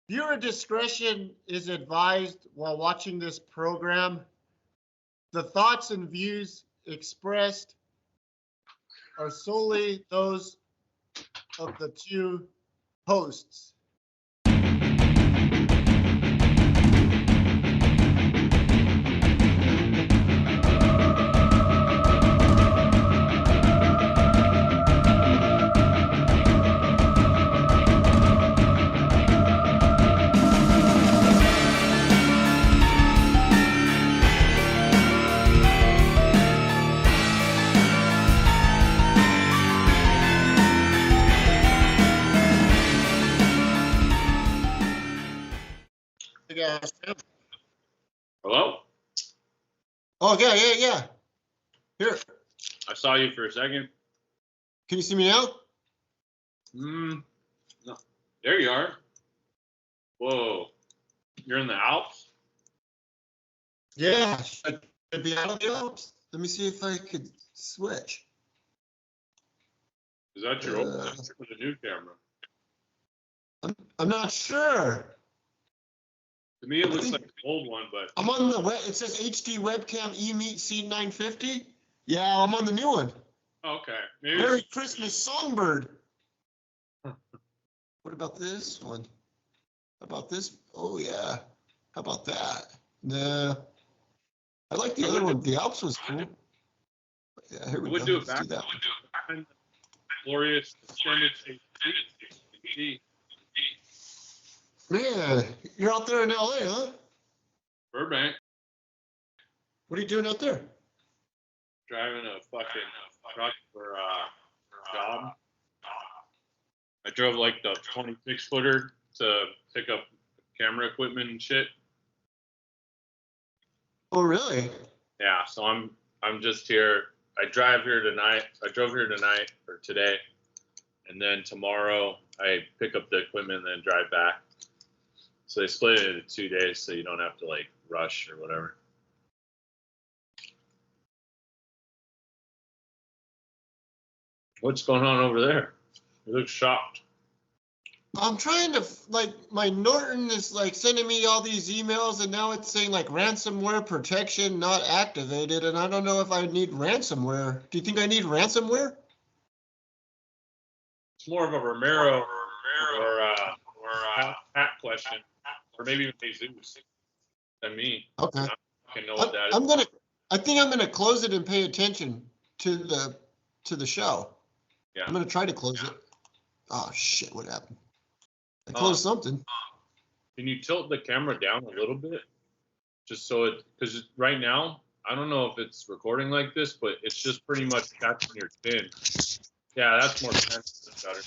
Viewer discretion is advised while watching this program. The thoughts and views expressed are solely those of the two hosts. Hello? Oh, yeah. Here. I saw you for a second. Can you see me now? No. There you are. Whoa. You're in the Alps? Yeah. Should I be out of the Alps? Let me see if I could switch. Is that your old camera or the new camera? I'm not sure. To me, it looks like the old one, but I'm on the web. It says HD webcam eMeet C950. Yeah, I'm on the new one. okay. Maybe Merry Christmas, Songbird. What about this one? How about this? Oh, yeah. How about that? Nah. I like the other one. The Alps was cool. Yeah, here we go. do it Let's back. do that one. Glorious extended HD. Man, you're out there in LA, huh? Burbank. What are you doing out there? Driving a fucking truck for a job. I drove like the 26-footer to pick up camera equipment and shit. Oh, really? Yeah, so I'm just here. I drove here tonight or today, and then tomorrow I pick up the equipment and then drive back. So they split it into 2 days, so you don't have to like rush or whatever. What's going on over there? You look shocked. I'm trying to, like, my Norton is like sending me all these emails, and now it's saying like ransomware protection not activated, and I don't know if I need ransomware. Do you think I need ransomware? It's more of a Romero or Pat question, or maybe even Jesus than me. Okay. I know what that is. I think I'm gonna close it and pay attention to the show. Yeah. I'm gonna try to close it. Oh shit! What happened? I closed something. Can you tilt the camera down a little bit, just so it? Because right now, I don't know if it's recording like this, but it's just pretty much catching your chin. Yeah, that's more sensitive. Better.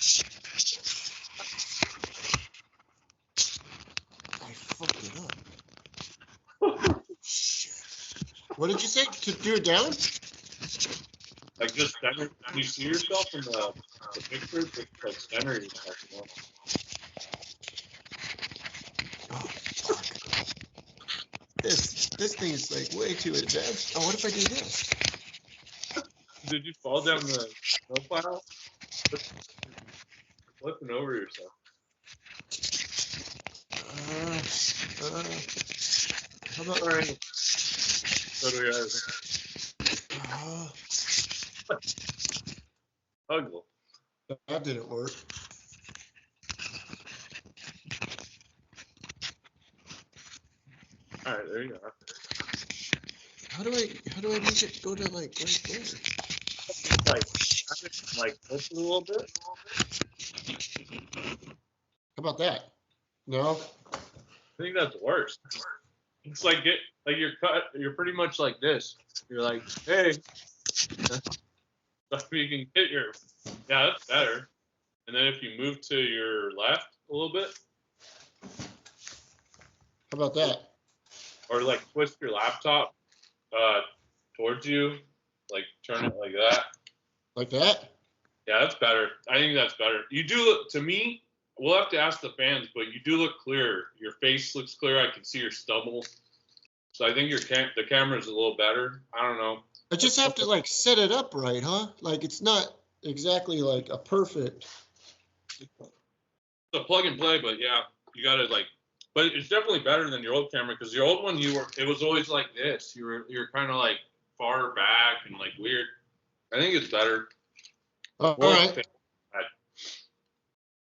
I fucked it up. Shit. What did you say? To do it down? Like just center. Can you see yourself in the picture? Just like center yourself. You know? Oh, fuck. This thing is like way too advanced. Oh, what if I do this? Did you fall down the profile? Flipping over yourself. How about? All right. So do we are. Ugly. That didn't work. All right, there you are. How do I make it go to like right there? Like push it a little bit. How about that? No. I think that's worse. It's like you're pretty much like this. You're like, hey, so you can hit yeah, that's better. And then if you move to your left a little bit. How about that? Or like twist your laptop towards you, like turn it like that. Like that? Yeah, that's better. I think that's better. You do look, to me, we'll have to ask the fans, but you do look clear. Your face looks clear. I can see your stubble. So I think the camera's a little better. I don't know. I just have to like set it up right, huh? Like it's not exactly like a perfect. It's a plug and play, but yeah. you gotta like, but it's definitely better than your old camera because your old one it was always like this. You're kind of like far back and like weird. I think it's better. All Well, right.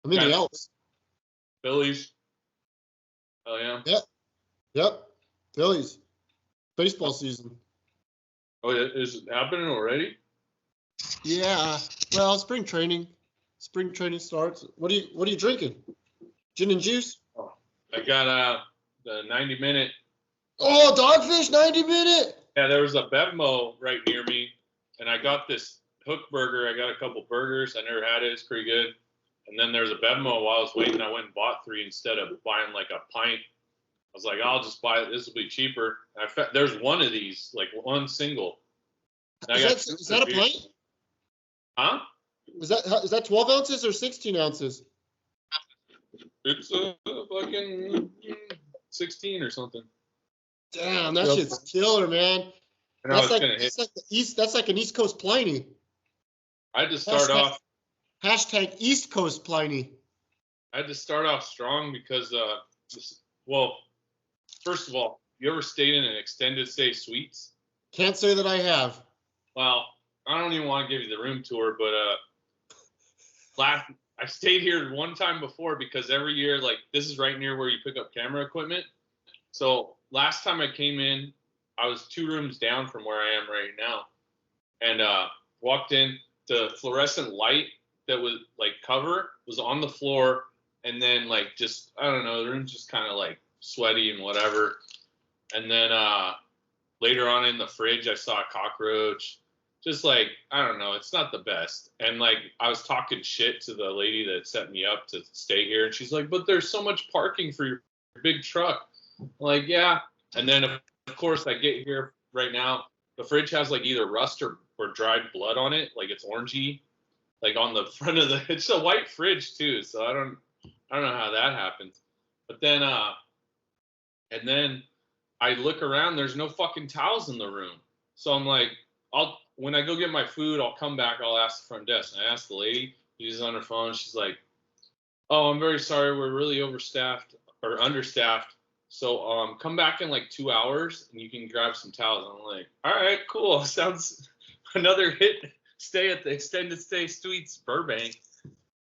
I mean, the Elks. Phillies. Oh yeah. Yep. Yep. Phillies. Baseball season. Oh, is it happening already? Yeah. Well, spring training. Spring training starts. What are you drinking? Gin and juice? Oh, I got the 90-minute. Oh, Dogfish 90-minute. Yeah, there was a Bevmo right near me, and I got this hook burger. I got a couple burgers. I never had it. It's pretty good. And then there's a Bevmo while I was waiting. I went and bought 3 instead of buying like a pint. I was like, I'll just buy it. This will be cheaper. There's one of these, like one single. Is that a pint? Huh? Is that 12 ounces or 16 ounces? It's a fucking 16 or something. Damn, that shit's killer, man. That's like an East Coast Pliny. I had to start off. Hashtag East Coast Pliny. I had to start off strong because, first of all, you ever stayed in an extended stay suites? Can't say that I have. Well, I don't even want to give you the room tour, but I stayed here one time before because every year, like, this is right near where you pick up camera equipment. So last time I came in, I was 2 rooms down from where I am right now, and walked in. The fluorescent light that was like cover was on the floor, and then like just I don't know, the room's just kind of like sweaty and whatever. And then later on in the fridge, I saw a cockroach. Just like I don't know, it's not the best. And like I was talking shit to the lady that set me up to stay here, and she's like, "But there's so much parking for your big truck." I'm like, yeah. And then of course I get here right now. The fridge has like either rust or dried blood on it, like it's orangey, like on the front of the. It's a white fridge too, so I don't know how that happens. But then and then I look around. There's no fucking towels in the room, so I'm like, when I go get my food, I'll come back. I'll ask the front desk, and I asked the lady. She's on her phone. She's like, "Oh, I'm very sorry. We're really overstaffed or understaffed. So come back in like 2 hours and you can grab some towels." I'm like, all right, cool. Sounds another hit. Stay at the extended stay suites Burbank.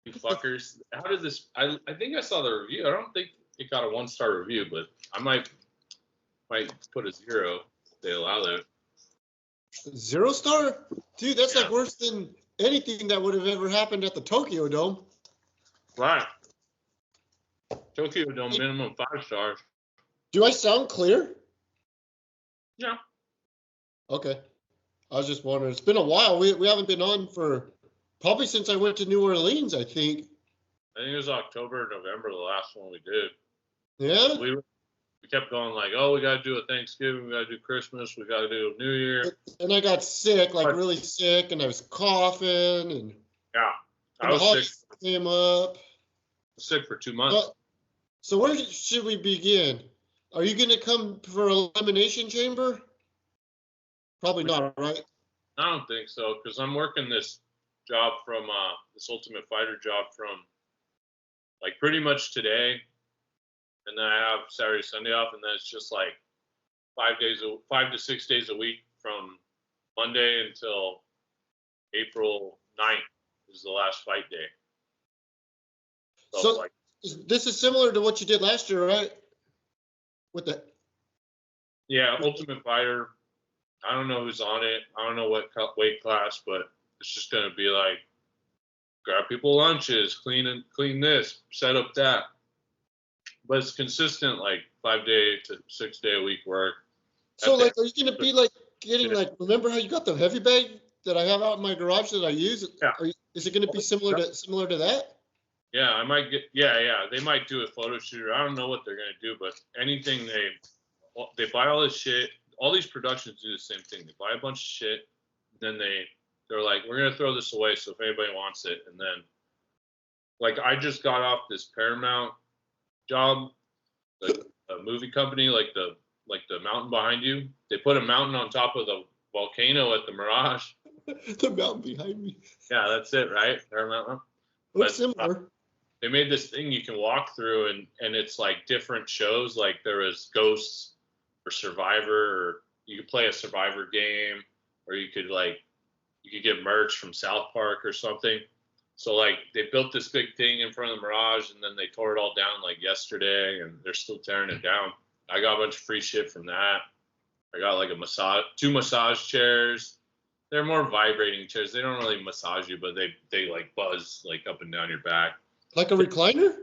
You fuckers. How did this? I think I saw the review. I don't think it got a 1-star review, but I might put a 0 if they allow that. 0 star? Dude, that's like worse than anything that would have ever happened at the Tokyo Dome. Right. Tokyo Dome minimum 5 stars. Do I sound clear? Yeah. Okay. I was just wondering. It's been a while. We haven't been on for probably since I went to New Orleans, I think. I think it was October, November, the last one we did. Yeah? We kept going like, oh, we got to do a Thanksgiving, we got to do Christmas, we got to do New Year. And I got sick, like really sick, and I was coughing. And yeah. I was sick. Came up. Sick for 2 months. So where should we begin? Are you going to come for Elimination Chamber? Probably not, right? I don't think so, because I'm working this job from this Ultimate Fighter job from like pretty much today, and then I have Saturday, Sunday off, and then it's just like 5 to 6 days a week from Monday until April 9th is the last fight day. So like, this is similar to what you did last year, right? With the Ultimate Fighter. I don't know who's on it. I don't know what weight class, but it's just gonna be like grab people lunches, clean this, set up that. But it's consistent, like 5 day to 6 day a week work. So like, are you gonna be like getting like? Remember how you got the heavy bag that I have out in my garage that I use? Yeah. Is it gonna be similar to that? Yeah, I might get. Yeah. They might do a photo shoot. I don't know what they're gonna do, but anything they buy all this shit. All these productions do the same thing. They buy a bunch of shit, then they're like, we're gonna throw this away. So if anybody wants it, and then like I just got off this Paramount job, like a movie company, like the mountain behind you. They put a mountain on top of the volcano at the Mirage. The mountain behind me. Yeah, that's it, right? Paramount. Looks similar. they made this thing you can walk through, and it's like different shows. Like there was Ghosts or Survivor, or you could play a Survivor game, or you could get merch from South Park or something. So like they built this big thing in front of the Mirage, and then they tore it all down like yesterday, and they're still tearing it down. I got a bunch of free shit from that. I got like two massage chairs. They're more vibrating chairs. They don't really massage you, but they like buzz like up and down your back. Like a recliner?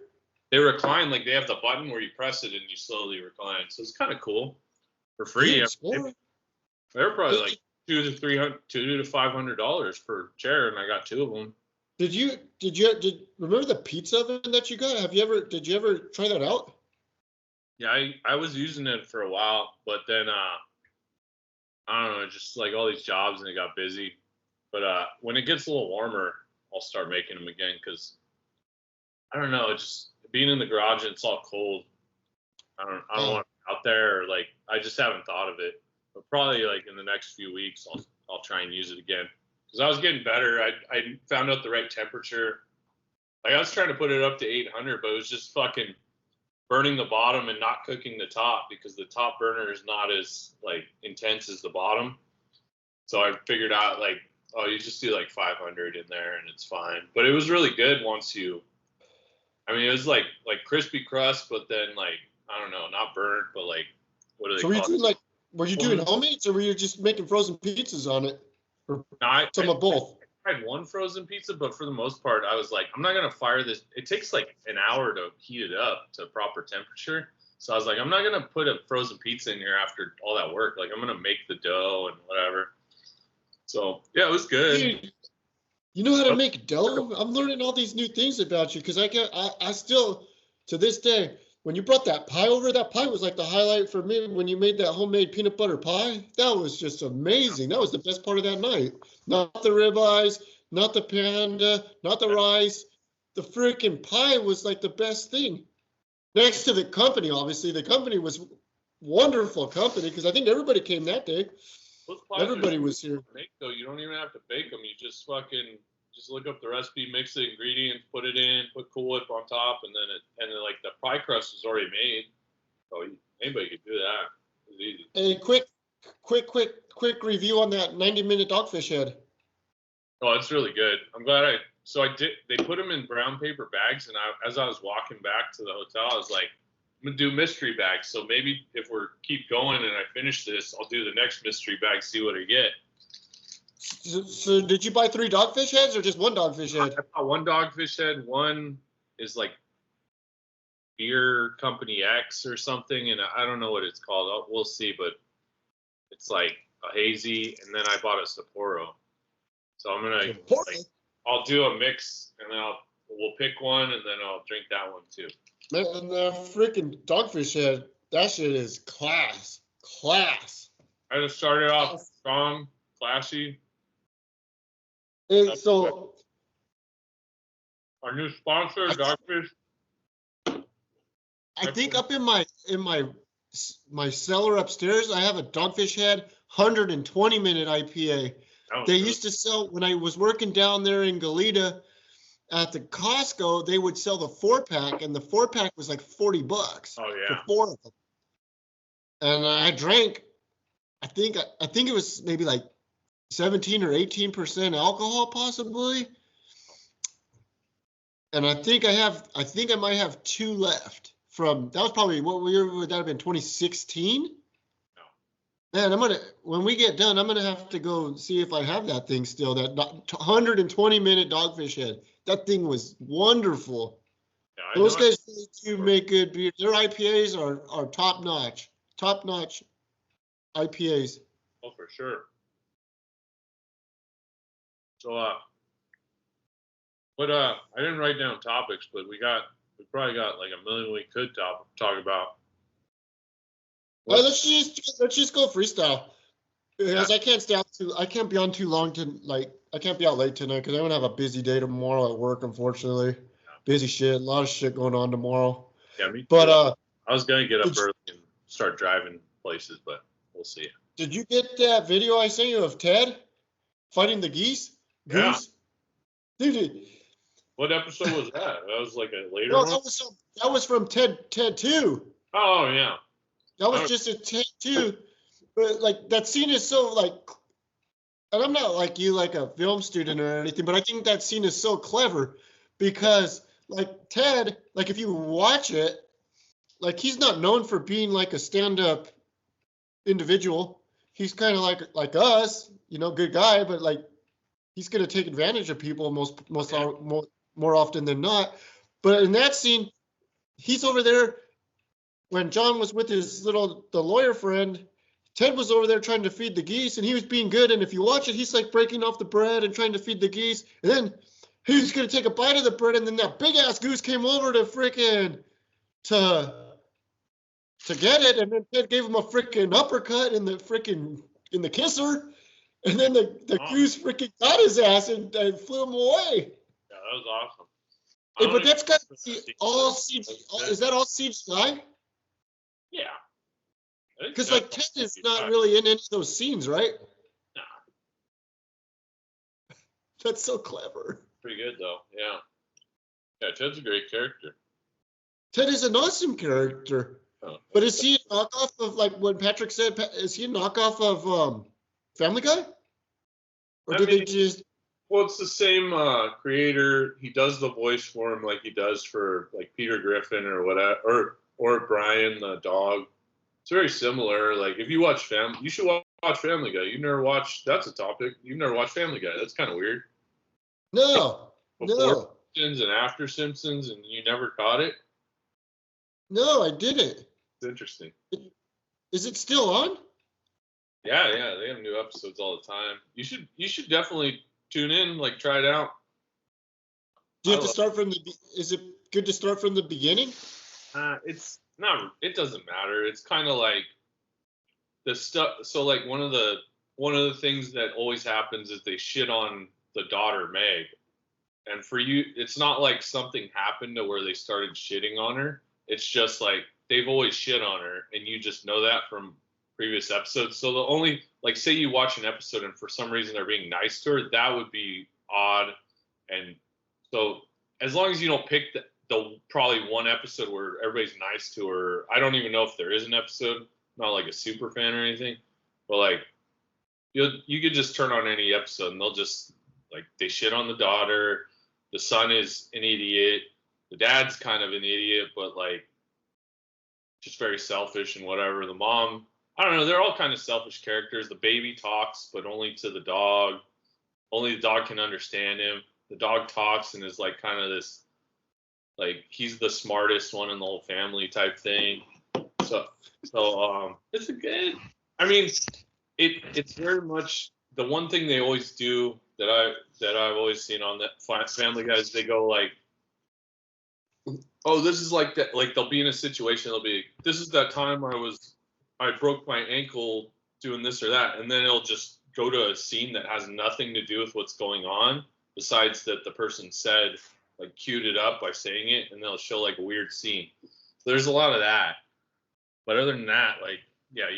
They recline, like they have the button where you press it and you slowly recline. So it's kind of cool for free. They're probably like $200 to $500 per chair, and I got 2 of them. Did you remember the pizza oven that you got? Did you ever try that out? Yeah, I was using it for a while, but then I don't know, just like all these jobs and it got busy. But when it gets a little warmer, I'll start making them again, because I don't know, just being in the garage and it's all cold. I don't want it out there, or like I just haven't thought of it. But probably like in the next few weeks, I'll try and use it again, because I was getting better. I found out the right temperature. Like I was trying to put it up to 800, but it was just fucking burning the bottom and not cooking the top, because the top burner is not as like intense as the bottom. So I figured out like, oh, you just do like 500 in there and it's fine. But it was really good once it was like crispy crust, but then like, I don't know, not burnt, but like, what do they call it? Were you doing homemades, or were you just making frozen pizzas on it? Or some of both? I had one frozen pizza, but for the most part, I was like, I'm not going to fire this. It takes like an hour to heat it up to proper temperature. So I was like, I'm not going to put a frozen pizza in here after all that work. Like, I'm going to make the dough and whatever. So, yeah, it was good. Dude, you know how to make dough? I'm learning all these new things about you, because I still, to this day, when you brought that pie over, that pie was like the highlight for me when you made that homemade peanut butter pie. That was just amazing. That was the best part of that night. Not the ribeyes, not the panda, not the rice. The freaking pie was like the best thing. Next to the company, obviously. The company was wonderful company, because I think everybody came that day. Everybody was here. Make though, you don't even have to bake them. You just look up the recipe, mix the ingredients, put it in, put Cool Whip on top, and then like the pie crust is already made. So anybody could do that. It's easy. A quick review on that 90-minute dogfish head. Oh, it's really good. I'm glad they put them in brown paper bags, and as I was walking back to the hotel, I was like, I'm gonna do mystery bags. So maybe if we keep going and I finish this, I'll do the next mystery bag, see what I get. So did you buy 3 dogfish heads, or just 1 dogfish head? I bought 1 dogfish head. One is like Beer Company X or something, and I don't know what it's called. We'll see, but it's like a hazy, and then I bought a Sapporo. So I'm gonna I'll do a mix, and then we'll pick one, and then I'll drink that one too. Man, the freaking dogfish head, that shit is class. I just started off strong, classy. And so our new sponsor, Dogfish. I think up in my cellar upstairs, I have a Dogfish Head 120-minute IPA. They used to sell, when I was working down there in Goleta at the Costco, they would sell the 4-pack, and the 4-pack was like $40. Oh yeah. For 4 of them. And I drank, I think it was maybe like 17 or 18% alcohol possibly. And I think I might have 2 left from, that was probably, what year would that have been, 2016? No. Man, when we get done, I'm going to have to go see if I have that thing still, that 120-minute dogfish head. That thing was wonderful. Yeah, those guys really do make good beer. Their IPAs are top-notch IPAs. Oh, for sure. So, I didn't write down topics, but we probably got like a million we could talk about. Well, let's just go freestyle, because I can't be on too long I can't be out late tonight, because I'm gonna have a busy day tomorrow at work, unfortunately. Yeah. Busy shit, a lot of shit going on tomorrow. Yeah, me too. But I was gonna get up early and start driving places, but we'll see. Did you get that video I sent you of Ted fighting the geese? Yeah. Dude, What episode was that? That was like a later No, one. that was from Ted 2. Oh yeah. That was just a Ted 2. But like that scene is so like, and I'm not like you, like a film student or anything, but I think that scene is so clever because like Ted, like if you watch it, like he's not known for being like a stand-up individual. He's kind of like us, good guy, but like he's gonna take advantage of people more often than not. But in that scene, he's over there when John was with the lawyer friend. Ted was over there trying to feed the geese, and he was being good. And if you watch it, he's like breaking off the bread and trying to feed the geese. And then he's gonna take a bite of the bread, and then that big ass goose came over to get it, and then Ted gave him a freaking uppercut in the kisser, and then the goose freaking got his ass and flew him away. Yeah, that was awesome. Hey, but that's got to be all CGI. Is that all CGI? Yeah. Because like Ted is not really in any of those scenes, right? Nah. That's so clever. Pretty good though. Yeah. Yeah, Ted's a great character. Ted is an awesome character. Oh. But is he a knockoff of, like what Patrick said, is he a knockoff of Family Guy? Or they just... Well, it's the same creator. He does the voice for him like he does for like Peter Griffin or whatever, or Brian the dog. It's very similar. Like if you watch you should watch Family Guy. You've never watched, that's a topic. You've never watched Family Guy. That's kind of weird. No. Before Simpsons and after Simpsons, and you never caught it? No, I didn't. It's interesting. Is it still on? Yeah, they have new episodes all the time. You should definitely tune in, like try it out. Do you have to start from is it good to start from the beginning? It's not, it doesn't matter. It's kind of like the stuff. So like one of the things that always happens is they shit on the daughter Meg. And for you, it's not like something happened to where they started shitting on her. It's just like they've always shit on her, and you just know that from previous episodes. So the only, like, say you watch an episode and for some reason they're being nice to her, that would be odd. And so as long as you don't pick the probably one episode where everybody's nice to her, I don't even know if there is an episode. I'm not like a super fan or anything, but like you could just turn on any episode and they'll just, like, they shit on the daughter. The son is an idiot. The dad's kind of an idiot, but like just very selfish and whatever. The mom, I don't know. They're all kind of selfish characters. The baby talks, but only to the dog. Only the dog can understand him. The dog talks and is like kind of this, like he's the smartest one in the whole family type thing. So it's a good. I mean, it's very much the one thing they always do that I've always seen on that Family Guy is they go like, oh, this is like that. Like they'll be in a situation. They'll be, this is that time I broke my ankle doing this or that, and then it'll just go to a scene that has nothing to do with what's going on, besides that the person said, like, queued it up by saying it, and they'll show like a weird scene. So there's a lot of that. But other than that, like, yeah, I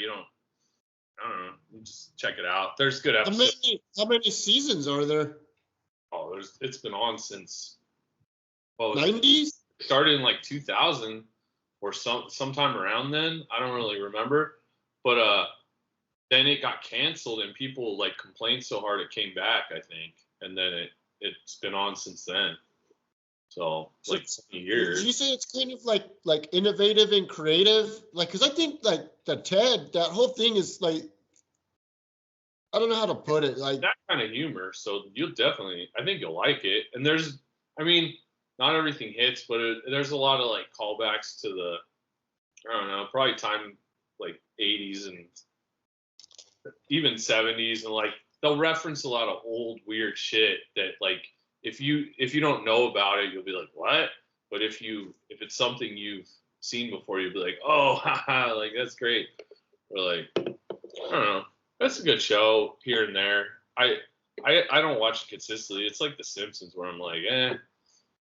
don't know. You just check it out. There's good episodes. How many seasons are there? Oh, it's been on since 90s? Started in like 2000 or sometime around then. I don't really remember, but then it got canceled and people like complained so hard it came back, I think, and then it's been on since then. So like 20 years. Did you say it's kind of like innovative and creative? Like, because I think like that whole thing is like, I don't know how to put it. Like that kind of humor. So I think you'll like it. And I mean, not everything hits, but there's a lot of like callbacks to the, I don't know, probably time like 80s and even 70s, and like they'll reference a lot of old weird shit that like if you don't know about it, you'll be like, what? But if it's something you've seen before, you'll be like, oh, haha, like that's great. Or like, I don't know, that's a good show here and there. I don't watch it consistently. It's like The Simpsons where I'm like,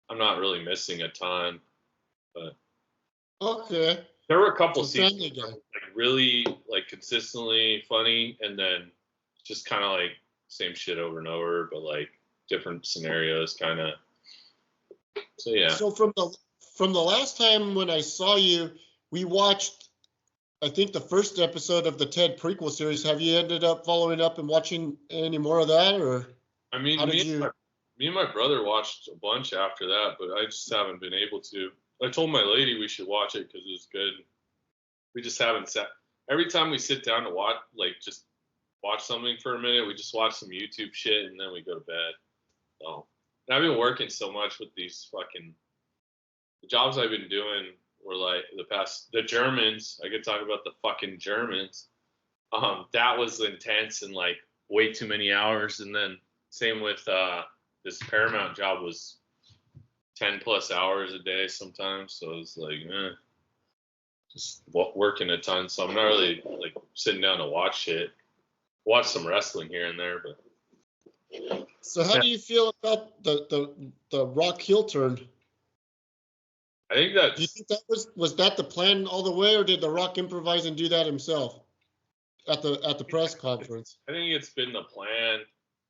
I'm not really missing a ton, but okay. There were a couple seasons like really like consistently funny, and then just kind of like same shit over and over, but like different scenarios, kind of. So yeah. So from the last time when I saw you, we watched, I think, the first episode of the Ted prequel series. Have you ended up following up and watching any more of that, or I mean, how did you? Me and my brother watched a bunch after that, but I just haven't been able to. I told my lady we should watch it because it was good. We just haven't sat. Every time we sit down to watch, like, just watch something for a minute, we just watch some YouTube shit and then we go to bed. So, and I've been working so much with these fucking the jobs I've been doing were like the Germans. I could talk about the fucking Germans. That was intense and like way too many hours. And then same with this Paramount job was 10 plus hours a day sometimes. So it's like, just working a ton. So I'm not really like sitting down to watch shit. Watch some wrestling here and there, but. So how do you feel about the Rock heel turn? I think that. Do you think that was that the plan all the way, or did the Rock improvise and do that himself at the press conference? I think it's been the plan,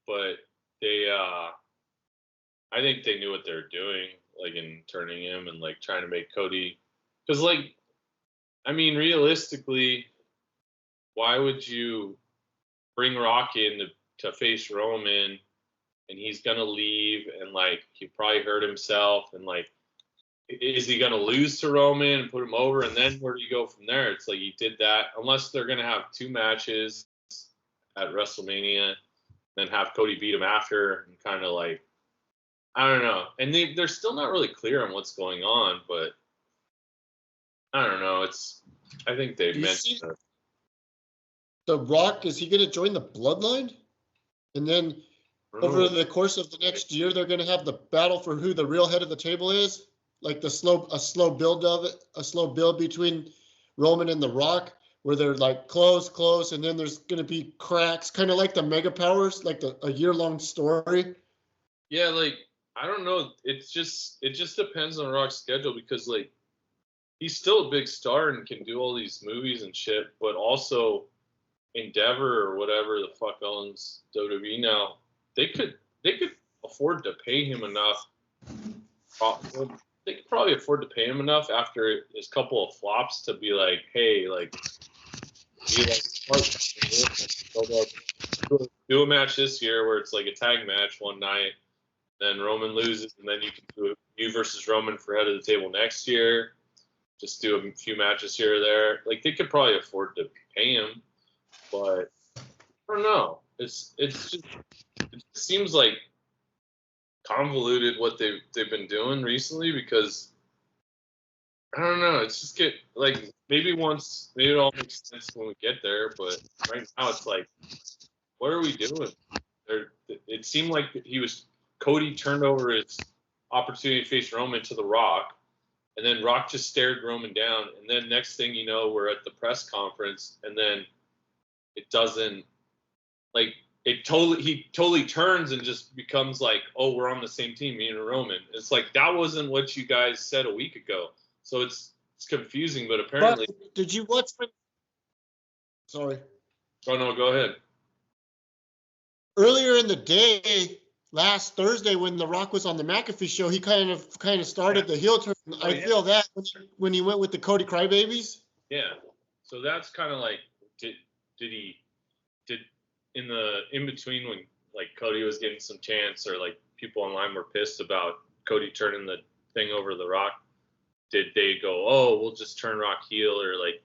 but they I think they knew what they were doing, like in turning him and like trying to make Cody, because like, I mean, realistically, why would you bring Rock in to face Roman, and he's gonna leave, and like he probably hurt himself, and like, is he gonna lose to Roman and put him over, and then where do you go from there? It's like he did that, unless they're gonna have 2 matches at WrestleMania, then have Cody beat him after, and kind of like, I don't know. And they're still not really clear on what's going on, but I don't know. I think they meant to. The Rock, is he going to join the Bloodline? And then over the course of the next year, they're going to have the battle for who the real head of the table is, like a slow build of it, a slow build between Roman and the Rock, where they're like close, and then there's going to be cracks, kind of like the Mega Powers, like a year-long story. Yeah, like, I don't know. It just depends on Rock's schedule, because like he's still a big star and can do all these movies and shit, but also Endeavor or whatever the fuck owns WWE now, they could afford to pay him enough. They could probably afford to pay him enough after his couple of flops to be like, hey, like, be like, do a match this year where it's like a tag match one night, then Roman loses, and then you can do you versus Roman for head of the table next year. Just do a few matches here or there. Like, they could probably afford to pay him, but I don't know. It seems like convoluted what they've been doing recently, because I don't know. It's just like, maybe it all makes sense when we get there, but right now it's like, what are we doing? It seemed like Cody turned over his opportunity to face Roman to The Rock, and then Rock just stared Roman down, and then next thing you know, we're at the press conference, and then it doesn't, like, he totally turns and just becomes like, oh, we're on the same team, me and Roman. It's like, that wasn't what you guys said a week ago. So it's confusing, but apparently. But did you watch? Sorry. Oh no, go ahead. Earlier in the day, last Thursday, when The Rock was on the McAfee show, he kind of started the heel turn. Oh, I feel that when he went with the Cody Crybabies. Yeah. So that's kind of like, did in between, when like Cody was getting some chance, or like people online were pissed about Cody turning the thing over The Rock, did they go, oh, we'll just turn Rock heel? Or like,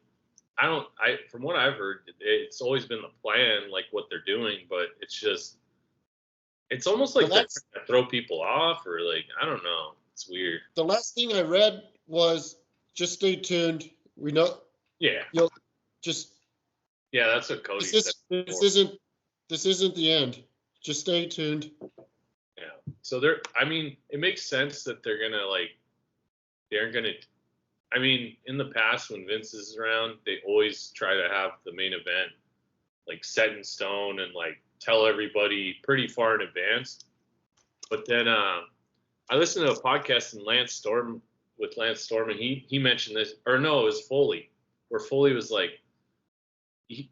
from what I've heard, it's always been the plan, like what they're doing, but it's almost like they're trying to throw people off, or like, I don't know. It's weird. The last thing I read was, just stay tuned. We know. Yeah. You'll just. Yeah, that's what Cody said. This isn't the end. Just stay tuned. Yeah. So it makes sense that they're gonna I mean, in the past, when Vince is around, they always try to have the main event like set in stone and like tell everybody pretty far in advance. But then I listened to a podcast with Lance Storm, and he mentioned this, or no, it was Foley, where Foley was like, he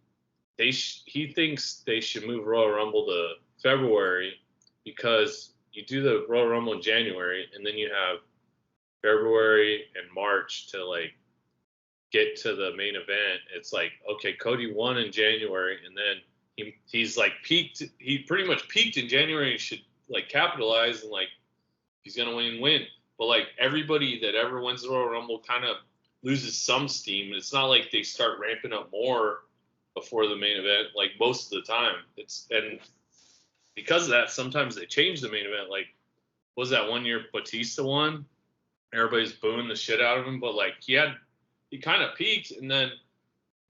thinks they should move Royal Rumble to February, because you do the Royal Rumble in January, and then you have February and March to like get to the main event. It's like, okay, Cody won in January, and then he's like peaked. He pretty much peaked in January. And should like capitalize and like he's gonna win. But like everybody that ever wins the Royal Rumble kind of loses some steam. It's not like they start ramping up more before the main event. Like most of the time, and because of that, sometimes they change the main event. Like, was that one year Batista won? Everybody's booing the shit out of him, but like he kind of peaked, and then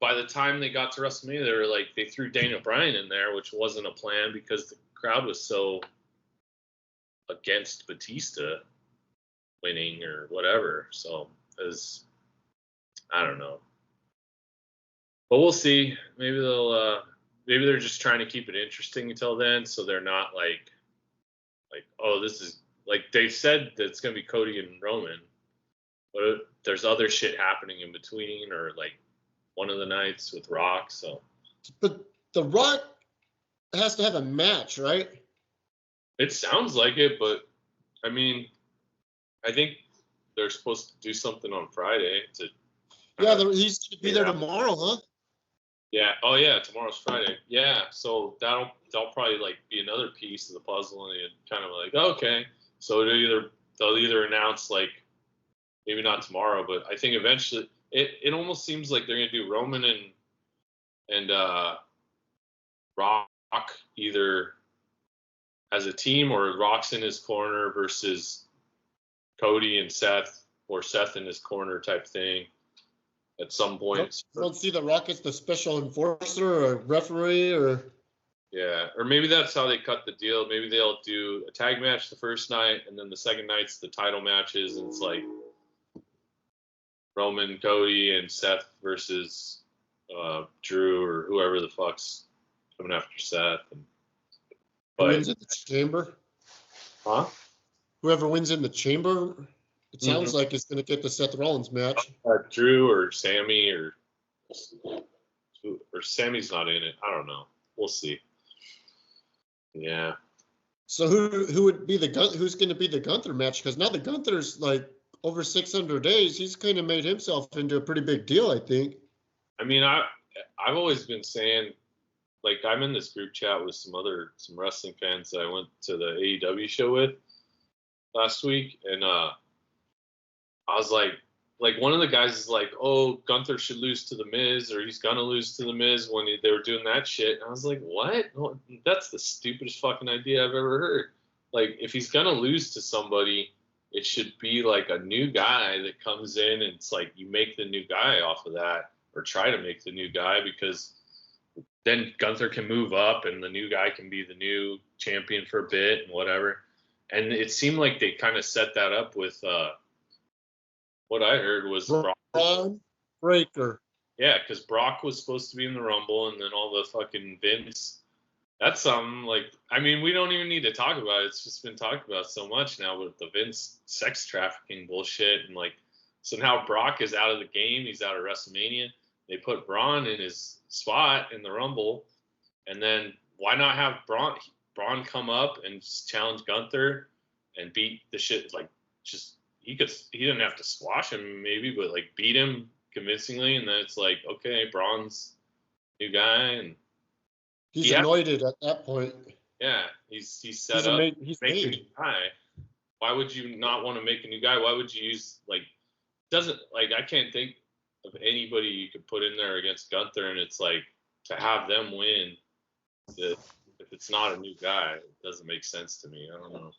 by the time they got to WrestleMania, they threw Daniel Bryan in there, which wasn't a plan because the crowd was so against Batista winning or whatever. So I don't know, but we'll see. Maybe they're just trying to keep it interesting until then, so they're not like oh, this is like they said that it's gonna be Cody and Roman, but there's other shit happening in between, or like one of the nights with Rock. So, but the Rock has to have a match, right? It sounds like it, but I mean, I think they're supposed to do something on Friday to. Yeah, he's going to be there tomorrow, huh? Yeah. Oh yeah, tomorrow's Friday. Yeah. So that'll probably like be another piece of the puzzle, and kind of like, okay, so they'll either announce like maybe not tomorrow, but I think eventually it almost seems like they're gonna do Roman and Rock either as a team, or Rock's in his corner versus Cody and Seth, or Seth in his corner type thing at some point. You don't see the Rock as the special enforcer or referee, or yeah, or maybe that's how they cut the deal. Maybe they'll do a tag match the first night, and then the second night's the title matches, and it's like Roman, Cody, and Seth versus Drew, or whoever the fuck's coming after Seth. Who wins in the chamber? Huh? Whoever wins in the chamber, it sounds like it's going to get the Seth Rollins match. Drew or Sammy, or Sammy's not in it. I don't know. We'll see. Yeah. So who would be who's going to be the Gunther match? Because now the Gunther's like over 600 days. He's kind of made himself into a pretty big deal, I think. I mean, I've always been saying, like, I'm in this group chat with some wrestling fans that I went to the AEW show with last week, and I was like one of the guys is like, oh, Gunther should lose to the Miz, or he's gonna lose to the Miz when they were doing that shit. And I was like, what? That's the stupidest fucking idea I've ever heard. Like, if he's gonna lose to somebody, it should be like a new guy that comes in, and it's like you make the new guy off of that, or try to make the new guy, because then Gunther can move up and the new guy can be the new champion for a bit and whatever. And it seemed like they kind of set that up with what I heard was Braun Breaker. Yeah, because Brock was supposed to be in the Rumble, and then all the fucking Vince. That's something like, I mean, we don't even need to talk about it. It's just been talked about so much now with the Vince sex trafficking bullshit. And like, so now Brock is out of the game. He's out of WrestleMania. They put Braun in his spot in the Rumble. And then why not have Braun come up and challenge Gunther and beat the shit? Like, just, he didn't have to squash him maybe, but like beat him convincingly. And then it's like, okay, Braun's new guy. And he's anointed at that point. Yeah, he's set up. He's make made. a new guy. Why would you not want to make a new guy? Why would you use I can't think of anybody you could put in there against Gunther, and it's like to have them win. If it's not a new guy, it doesn't make sense to me. I don't know.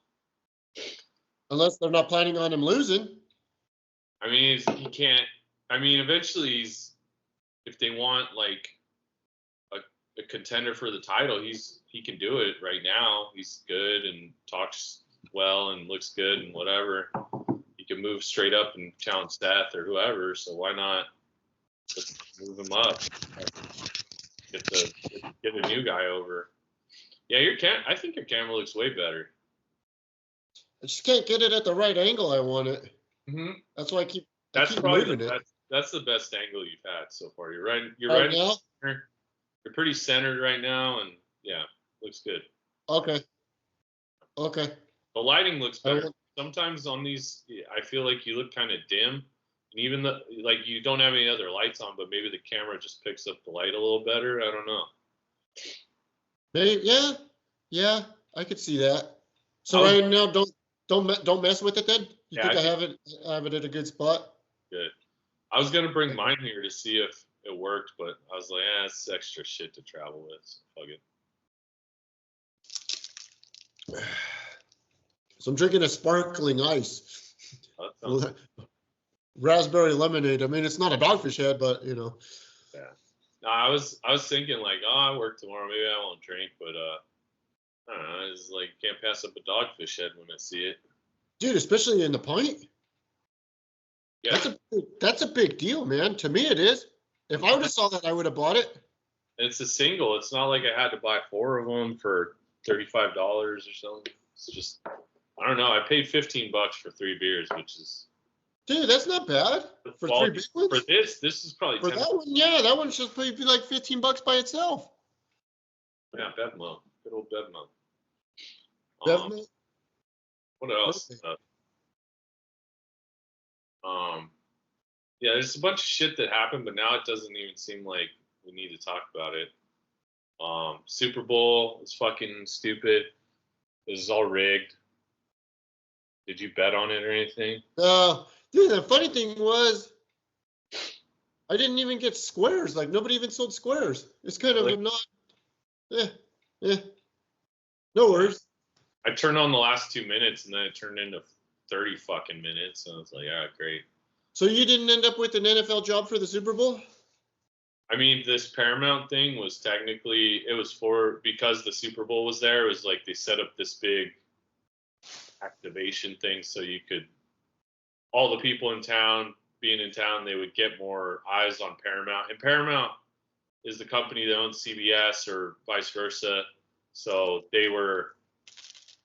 Unless they're not planning on him losing. I mean, he can't. I mean, eventually, if they want like a contender for the title, he can do it right now. He's good and talks well and looks good and whatever. He can move straight up and challenge Seth or whoever. So why not just move him up? Get a new guy over. Yeah, I think your camera looks way better. I just can't get it at the right angle I want it. Mm-hmm. That's why I keep moving it. That's the best angle you've had so far. You're right now? You're pretty centered right now, and yeah, looks good. Okay. The lighting looks I better. don't- Sometimes on these, I feel like you look kind of dim, and even like you don't have any other lights on, but maybe the camera just picks up the light a little better. I don't know. Maybe, yeah, I could see that. So I was- right now, don't mess with it then. You Yeah, think I I have it at a good spot? Good. I was gonna bring mine here to see if it worked, but I was like, it's extra shit to travel with. So fuck it. So I'm drinking a sparkling ice, That sounds raspberry lemonade. I mean, it's not a Dogfish Head, but bad. No, I was thinking like, I work tomorrow, maybe I won't drink, but I don't know. It's like can't pass up a Dogfish Head when I see it. dude, especially in the pint, Yeah, that's a big deal, man. To me, it is. If I would have saw that, I would have bought it. it's a single. It's not like I had to buy 4 of them for $35 or something. It's just I don't know. I paid $15 for 3 beers, which is Dude, that's not bad for well, 3 big ones. for this. This is probably For 10. that one, yeah, that one should probably be like $15 by itself. Yeah, Bevmo. Good old Bevmo. Definitely. What else? Okay. Yeah, there's a bunch of shit that happened, but now it doesn't even seem like we need to talk about it. Super Bowl is fucking stupid. This is all rigged. Did you bet on it or anything? Dude, the funny thing was, I didn't even get squares. Like nobody even sold squares. It's kind of Really? a not. No worries. I turned on the last 2 minutes and then it turned into 30 fucking minutes. So I was like, great. So you didn't end up with an NFL job for the Super Bowl? I mean, this Paramount thing was technically, it was because the Super Bowl was there. It was like they set up this big activation thing so you could, all the people in town, being in town, they would get more eyes on Paramount. And Paramount is the company that owns CBS or vice versa. So they were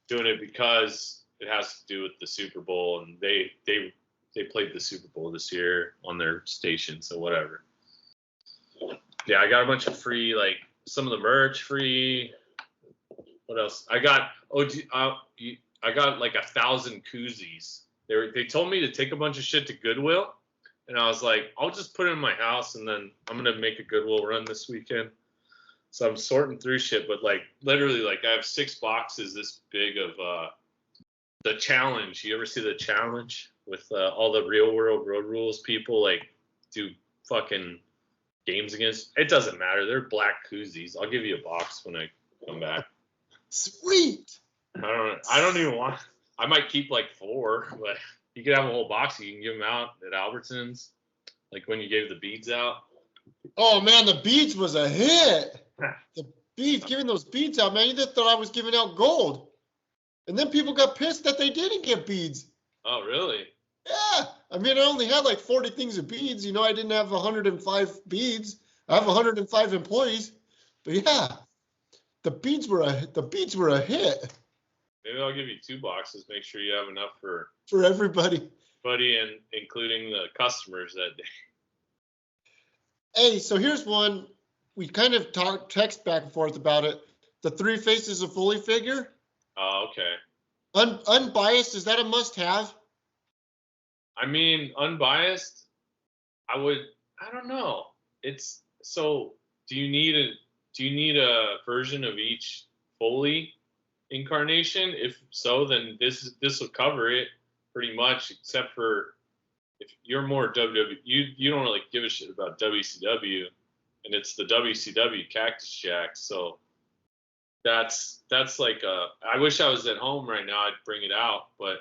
doing it because it has to do with the Super Bowl, and they played the Super Bowl this year on their station, so whatever. Yeah, I got a bunch of free, like some of the merch free. What else? I got I got like 1,000 koozies. They told me to take a bunch of shit to Goodwill, and I was like, I'll just put it in my house, and then I'm gonna make a Goodwill run this weekend. So I'm sorting through shit, but like literally, like I have 6 boxes this big of the challenge. You ever see the challenge with all the real world road rules people like do fucking games against? It doesn't matter. They're black koozies. I'll give you a box when I come back. Sweet. I don't even want. I might keep like 4, but you could have a whole box. You can give them out at Albertsons, like when you gave the beads out. Oh man, the beads was a hit. The beads, giving those beads out, man. You just thought I was giving out gold. And then people got pissed that they didn't get beads. Oh, really? Yeah. I mean, I only had like 40 things of beads. You know, I didn't have 105 beads. I have 105 employees. But yeah, the beads were a hit Maybe I'll give you 2 boxes. Make sure you have enough for everybody. and including the customers that day. Hey, so here's one. We kind of text back and forth about it. The 3 Faces of Foley figure. Oh, okay. Unbiased, is that a must-have? I mean, unbiased. I don't know. It's so. Do you need a version of each Foley incarnation? If so, then this will cover it pretty much, except for if you're more WWE. You don't really give a shit about WCW, and it's the WCW Cactus Jack. So that's like I wish I was at home right now. I'd bring it out, but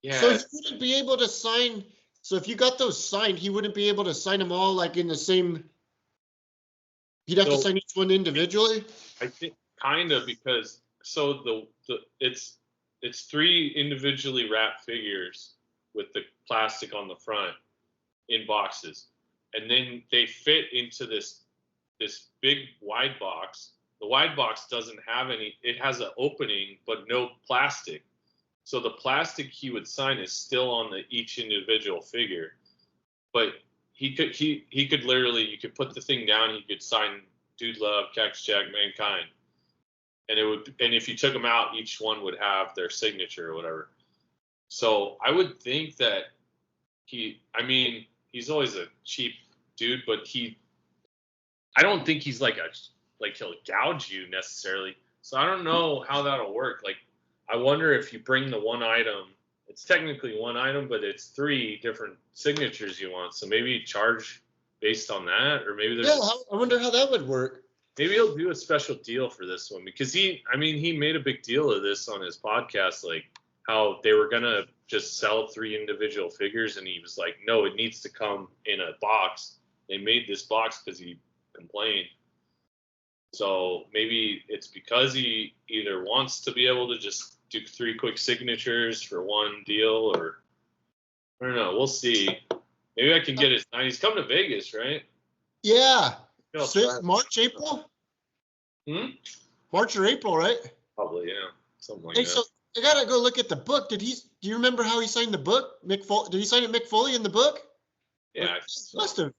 yeah. So he wouldn't be able to sign. So if you got those signed, he wouldn't be able to sign them all like in the same. He'd have to sign each one individually. I think kind of, because so it's 3 individually wrapped figures with the plastic on the front in boxes, and then they fit into this big wide box. The wide box doesn't have any. It has an opening but no plastic. So the plastic he would sign is still on each individual figure, but he could literally, you could put the thing down, he could sign Dude Love, Cactus Jack, Mankind, and if you took them out, each one would have their signature or whatever. So I would think that he's always a cheap dude, but I don't think he's like he'll gouge you necessarily. So I don't know how that'll work. Like, I wonder if you bring the one item, it's technically one item, but it's 3 different signatures you want. So maybe you charge based on that, or maybe there's. Yeah, I wonder how that would work. Maybe he'll do a special deal for this one because he made a big deal of this on his podcast, like how they were gonna just sell 3 individual figures, and he was like, no, it needs to come in a box. They made this box because he complained. So maybe it's because he either wants to be able to just do 3 quick signatures for one deal, or I don't know. We'll see. Maybe I can get his. He's coming to Vegas, right? Yeah. March, April? March or April, right? Probably, yeah. Something like Hey, that. so I gotta go look at the book. Do you remember how he signed the book? Did he sign it Mick Foley in the book? Yeah, Must have.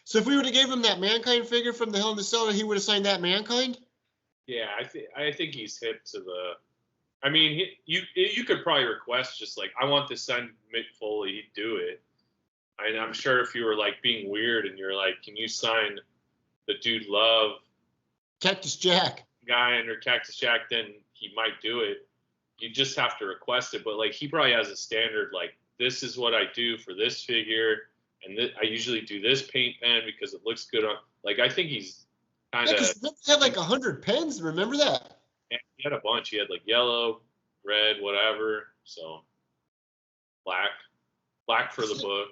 So if we would have gave him that Mankind figure from the Hell in the Cell, he would have signed that Mankind? Yeah, I think he's hip to the. I mean, you could probably request just like, I want this signed Mick Foley. He'd do it. And I'm sure if you were like being weird and you're like, can you sign the Dude Love Cactus Jack guy under Cactus Jack, then he might do it. You just have to request it. But like, he probably has a standard, like, this is what I do for this figure, and I usually do this paint pen because it looks good on. Like, I think he's kind of. Yeah, he had like 100 pens. Remember that? He had a bunch. He had like yellow, red, whatever. So black for the book.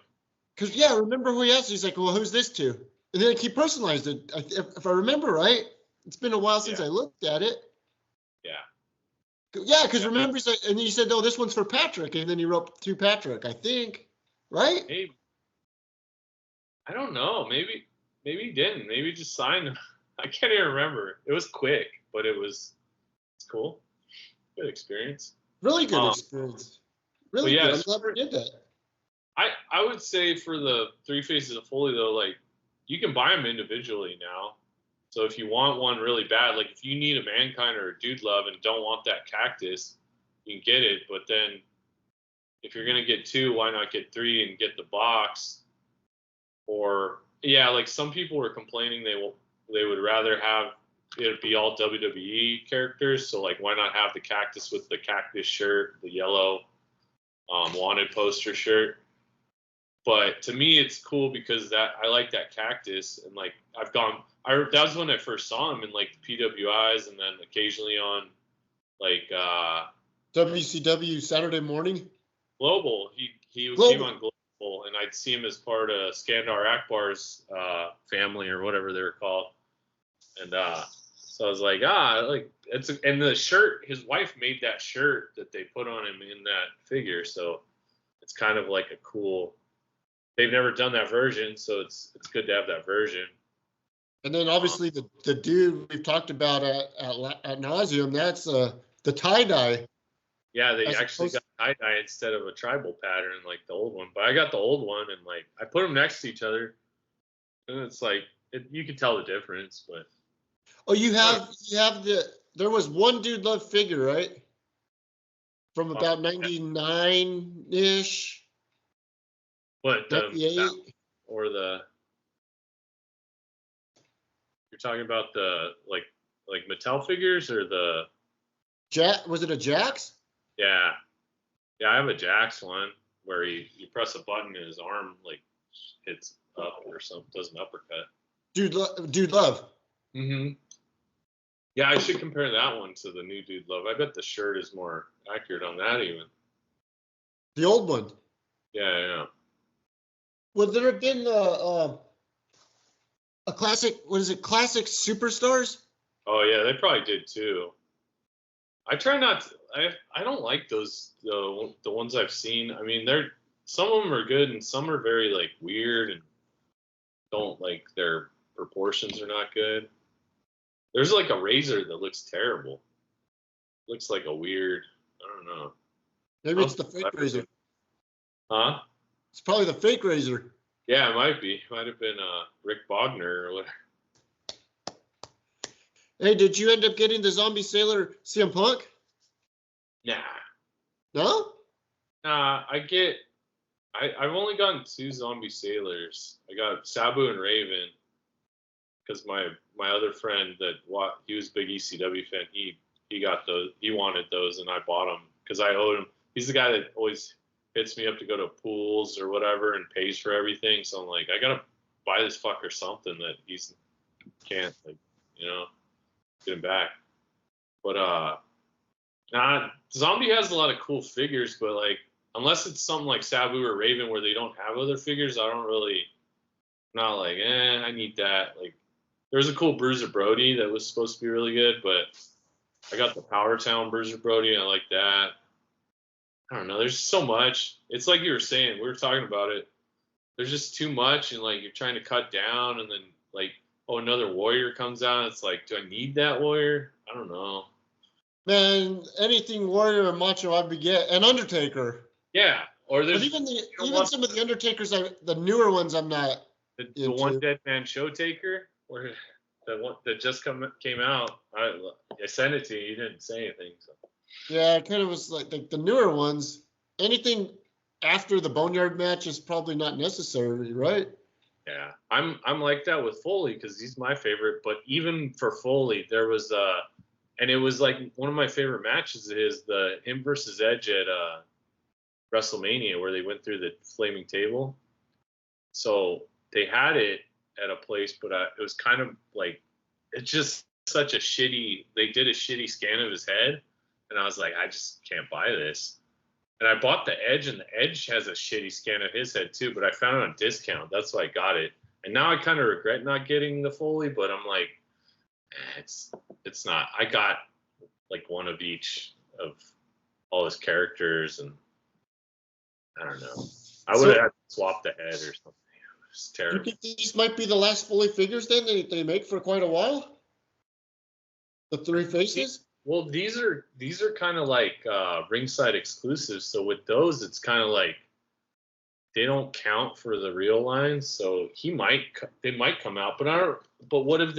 Because yeah, remember who he asked? He's like, well, who's this to? And then he personalized it. If I remember right, it's been a while since I looked at it. Yeah. Yeah, because remember, and he said, "Oh, this one's for Patrick," and then he wrote to Patrick, I think, right? Maybe. I don't know. Maybe he didn't. Maybe he just signed him. I can't even remember. It was quick, but it's cool. Good experience. Really good experience. Really good. I'm glad we did that. I would say for the 3 Faces of Foley though, like, you can buy them individually now. So if you want one really bad, like if you need a Mankind or a Dude Love and don't want that cactus, you can get it. But then if you're gonna get 2, why not get 3 and get the box? Or yeah, like some people were complaining they would rather have it be all WWE characters. So like, why not have the cactus with the cactus shirt, the yellow wanted poster shirt? But to me, it's cool because I like that cactus, and like that was when I first saw him in like the PWIs, and then occasionally on like WCW Saturday Morning. Global. He came on Global, and I'd see him as part of Skandar Akbar's family or whatever they were called, and so I was like, and the shirt, his wife made that shirt that they put on him in that figure, so it's kind of like a cool. They've never done that version, so it's good to have that version. And then obviously the dude we've talked about at nauseum, that's the tie-dye. Yeah, they actually got tie-dye instead of a tribal pattern like the old one. But I got the old one, and like I put them next to each other, and it's like you can tell the difference. But oh, you have there was one Dude Love figure, right? From about 99-ish. What or you're talking about the like Mattel figures or the was it a Jax? Yeah, I have a Jax one where you press a button and his arm like hits up or something, does an uppercut. Dude Love. Mm-hmm. Yeah, I should compare that one to the new Dude Love. I bet the shirt is more accurate on that even. The old one. Yeah. Would there have been a classic? What is it? Classic Superstars? Oh yeah, they probably did too. I try not to. I don't like those the ones I've seen. I mean, some of them are good and some are very like weird and don't like their proportions are not good. There's like a Razor that looks terrible. Looks like a weird. I don't know. Maybe it's the fake Razor. Huh? It's probably the fake Razor. Yeah, it might be. It might have been Rick Bogner or whatever. Hey, did you end up getting the Zombie Sailor CM Punk? Nah. No? I've only gotten 2 Zombie Sailors. I got Sabu and Raven because my other friend he was a big ECW fan. He got those. He wanted those, and I bought them because I owed him. He's the guy that always hits me up to go to pools or whatever and pays for everything. So I'm like, I gotta buy this fucker something that he's can't get him back. But Zombie has a lot of cool figures, but like unless it's something like Sabu or Raven where they don't have other figures, I'm not like, I need that. Like there's a cool Bruiser Brody that was supposed to be really good, but I got the Power Town Bruiser Brody. I like that. I don't know. There's so much. It's like you were saying. We were talking about it. There's just too much, and like you're trying to cut down, and then like, another Warrior comes out. It's like, do I need that Warrior? I don't know. Man, anything Warrior or Macho I'd be get. And Undertaker. Yeah. Or there's but even some of the Undertakers, the newer ones, I'm not. The one Dead Man Show Taker, or the one that just came out. I sent it to you. You didn't say anything. So. Yeah, it kind of was like the newer ones. Anything after the Boneyard match is probably not necessary, right? Yeah, I'm like that with Foley because he's my favorite. But even for Foley, there was and it was like one of my favorite matches is him versus Edge at WrestleMania where they went through the flaming table. So they had it at a place, but it was kind of like it's just such a shitty. They did a shitty scan of his head, and I was like, I just can't buy this. And I bought the Edge, and the Edge has a shitty scan of his head too, but I found it on discount. That's why I got it. And now I kind of regret not getting the Foley, but I'm like, it's not. I got like one of each of all his characters, and I don't know. I would have had to swap the head or something. It was terrible. Do you think these might be the last Foley figures then that they make for quite a while? The 3 faces? Well, these are kind of like ringside exclusives. So with those, it's kind of like they don't count for the real lines. So they might come out, but I don't. But what of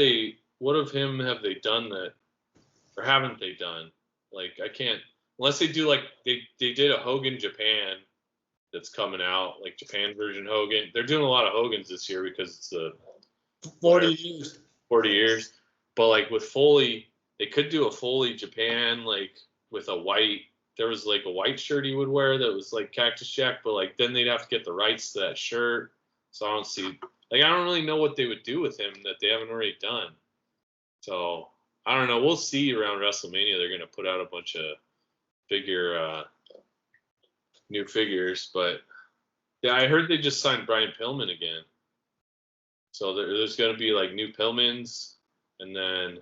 him have they done that, or haven't they done? Like I can't unless they do like they did a Hogan Japan that's coming out, like Japan version Hogan. They're doing a lot of Hogans this year because it's 40 years. 40 years. But like with Foley. They could do a Foley Japan, like with there was like a white shirt he would wear that was like Cactus Jack, but like then they'd have to get the rights to that shirt. So I don't really know what they would do with him that they haven't already done. So I don't know. We'll see around WrestleMania. They're going to put out a bunch of new figures, but yeah, I heard they just signed Brian Pillman again. So there's going to be like new Pillmans, and then.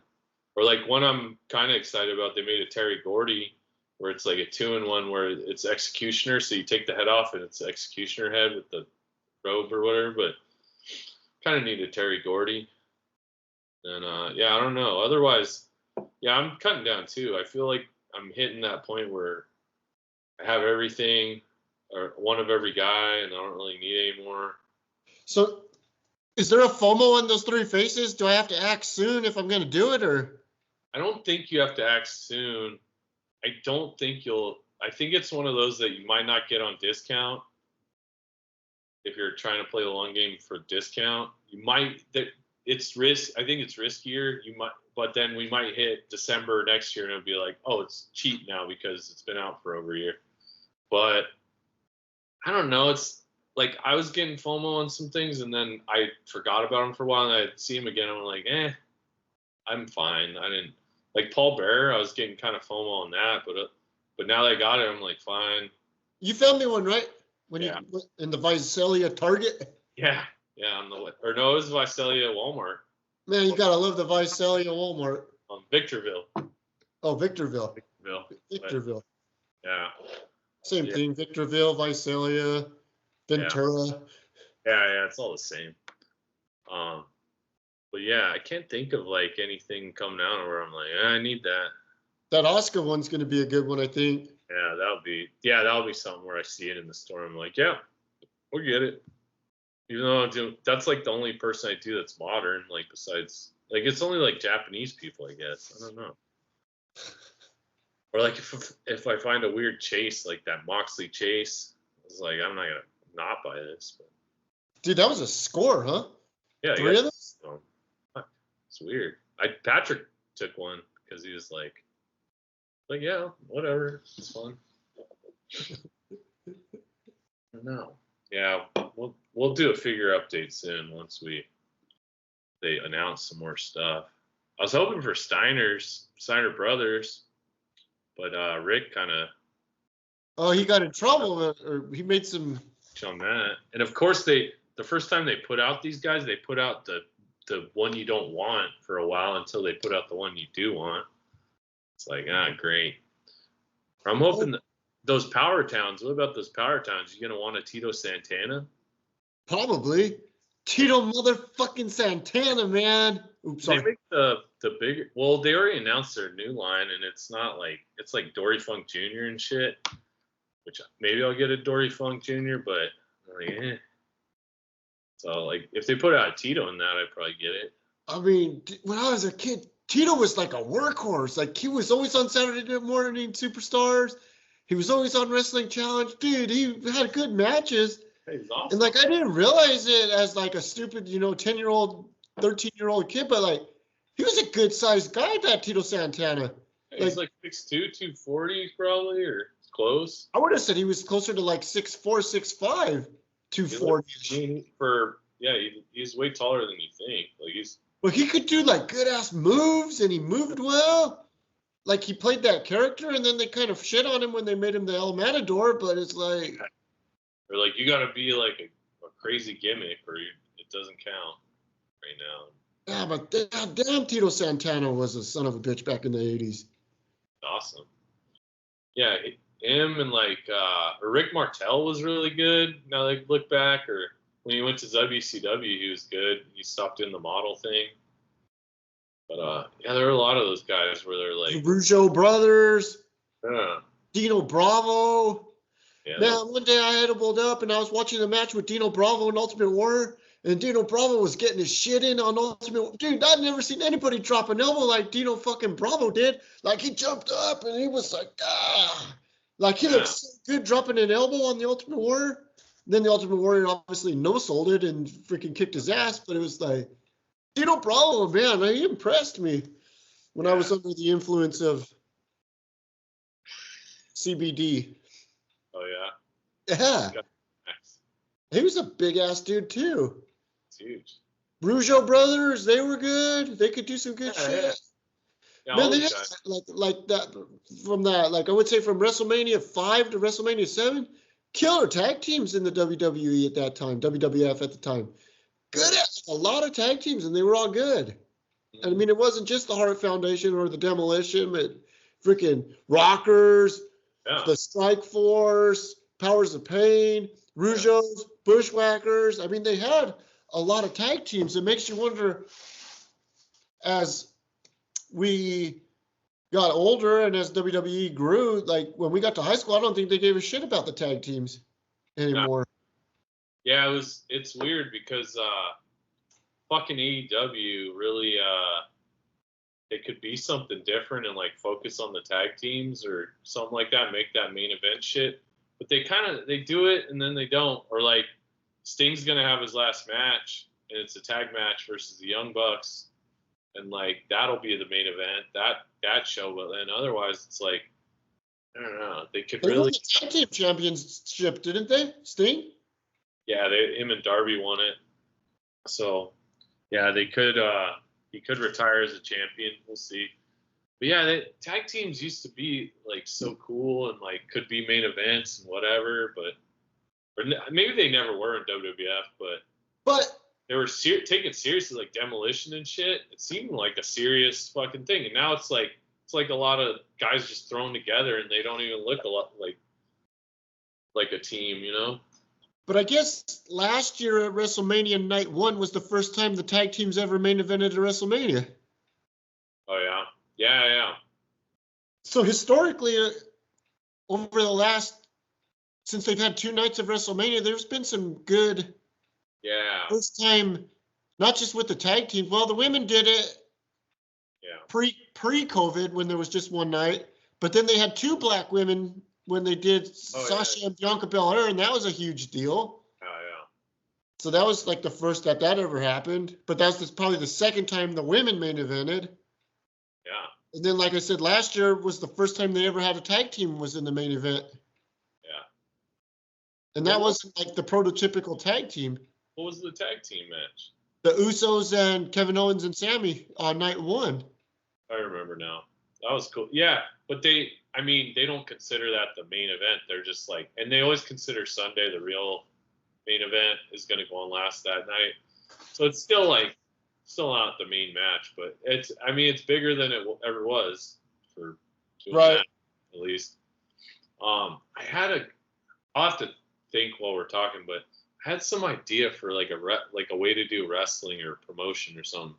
Or like one I'm kind of excited about, they made a Terry Gordy where it's like a 2-in-1 where it's Executioner, so you take the head off and it's Executioner head with the robe or whatever, but kind of need a Terry Gordy. And I don't know. Otherwise, I'm cutting down too. I feel like I'm hitting that point where I have everything or one of every guy and I don't really need any more. So is there a FOMO on those 3 faces? Do I have to act soon if I'm going to do it, or? I don't think you have to act soon. I think it's one of those that you might not get on discount. If you're trying to play the long game for discount, you might, it's risk. I think it's riskier. But then we might hit December next year and it'll be like, oh, it's cheap now because it's been out for over a year. But I don't know. It's like I was getting FOMO on some things and then I forgot about them for a while and I'd see them again. I'm like, I'm fine. I didn't like Paul Bearer. I was getting kind of FOMO on that, but now that I got it, I'm like, fine. You found me one, right? You in the Visalia Target? Yeah. It was Visalia Walmart. Man, you gotta love the Visalia Walmart. Victorville. Oh, Victorville. Victorville. Yeah. Same thing. Victorville, Visalia, Ventura. Yeah, it's all the same. But I can't think of like anything coming out where I'm like, I need that. That Oscar one's gonna be a good one, I think. Yeah, that'll be something where I see it in the store. I'm like, yeah, we'll get it. Even though that's like the only person I do that's modern, like besides Like it's only like Japanese people, I guess. I don't know. Or like if I find a weird chase like that Moxley chase, it's like I'm not gonna not buy this. But Dude, that was a score, huh? yeah, 3 of them? It's weird. Patrick took one because he was like yeah, whatever, it's fun. I don't know. Yeah, we'll do a figure update soon once they announce some more stuff. I was hoping for Steiner Brothers, but Rick kind of. Oh, he got in trouble, or he made some. On that, and of course the first time they put out these guys, they put out the one you don't want for a while until they put out the one you do want. It's like great. I'm hoping that those Power Towns. What about those Power Towns? You gonna want a Tito Santana? Probably. Tito motherfucking Santana, man. Oops, sorry. They make the bigger. Well, they already announced their new line, and it's not like it's like Dory Funk Jr. and shit. Which maybe I'll get a Dory Funk Jr., but like, eh. So like, if they put out Tito in that, I'd probably get it. I mean, when I was a kid, Tito was like a workhorse. Like he was always on Saturday Morning Superstars. He was always on Wrestling Challenge. Dude, he had good matches. He's awesome. And like I didn't realize it as like a stupid, 10-year-old, 13-year-old kid, but like he was a good sized guy, that Tito Santana. He's like 6'2", 240 probably, or close. I would have said he was closer to like 6'4", 6'5", 240. He's way taller than you think. Like Well, he could do like good ass moves, and he moved well. Like he played that character, and then they kind of shit on him when they made him the El Matador. But it's like, or like you got to be like a crazy gimmick, or it doesn't count right now. Yeah, but damn, Tito Santana was a son of a bitch back in the 80s. Awesome. Yeah, him and like Rick Martel was really good. Now they look back, or when he went to WCW, he was good. He stopped doing the model thing. But there were a lot of those guys where they're like the Rougeau brothers, yeah. Dino Bravo. Yeah, Now, one day I had it pulled up, and I was watching the match with Dino Bravo and Ultimate Warrior, and Dino Bravo was getting his shit in on Ultimate. Dude, I'd never seen anybody drop an elbow like Dino fucking Bravo did. Like, he jumped up, and he was like, ah. Like, he looked so good dropping an elbow on the Ultimate Warrior. Then the Ultimate Warrior obviously no-sold it and freaking kicked his ass, but it was like, Dino Bravo, man, he impressed me when I was under the influence of CBD. Oh, yeah? Yeah. He was a big-ass dude, too. It's huge. Rougeau brothers, they were good. They could do some good shit. Yeah, Man, they had, like that, from that, like I would say from WrestleMania 5 to WrestleMania 7, killer tag teams in the WWE at that time, WWF at the time. Good, a lot of tag teams, and they were all good. And I mean, it wasn't just the Hart Foundation or the Demolition, but freaking Rockers, the Strike Force, Powers of Pain, Rougeau's, Bushwhackers. I mean, they had a lot of tag teams. It makes you wonder, as we got older and as WWE grew, like when we got to high school, I don't think they gave a shit about the tag teams anymore. Yeah, it's weird because fucking AEW really it could be something different and like focus on the tag teams or something like that, make that main event shit. But they do it and then they don't. Or like Sting's gonna have his last match and it's a tag match versus the Young Bucks, and like that'll be the main event, that show. But then otherwise it's like, I don't know. They could really won the tag team championship, didn't they? Sting? Yeah, him and Darby won it. So yeah, they could he could retire as a champion. We'll see. But yeah, tag teams used to be like so cool and like could be main events and whatever, or maybe they never were in WWF, but they were taken seriously, like Demolition and shit. It seemed like a serious fucking thing, and now it's like a lot of guys just thrown together and they don't even look a lot like a team, you know. But I guess last year at WrestleMania Night 1 was the first time the tag teams ever main evented at WrestleMania. Oh yeah. Yeah. So historically, over the last, since they've had 2 nights of WrestleMania, there's been some good. Yeah. First time, not just with the tag teams. Well, the women did it pre-COVID when there was just one night, but then they had 2 black women when they did Sasha and Bianca Belair, and that was a huge deal. Oh yeah. So that was like the first that ever happened, but that was probably the second time the women main evented. Yeah. And then, like I said, last year was the first time they ever had a tag team was in the main event. Yeah. And that wasn't like the prototypical tag team. What was the tag team match? The Usos and Kevin Owens and Sammy on night 1. I remember now. That was cool. Yeah, but they don't consider that the main event. They're just like, and they always consider Sunday the real main event is going to go on last that night. So it's still not the main match, but it's bigger than it ever was for right. That, at least. I'll have to think while we're talking, but I had some idea for like a way to do wrestling or promotion or something.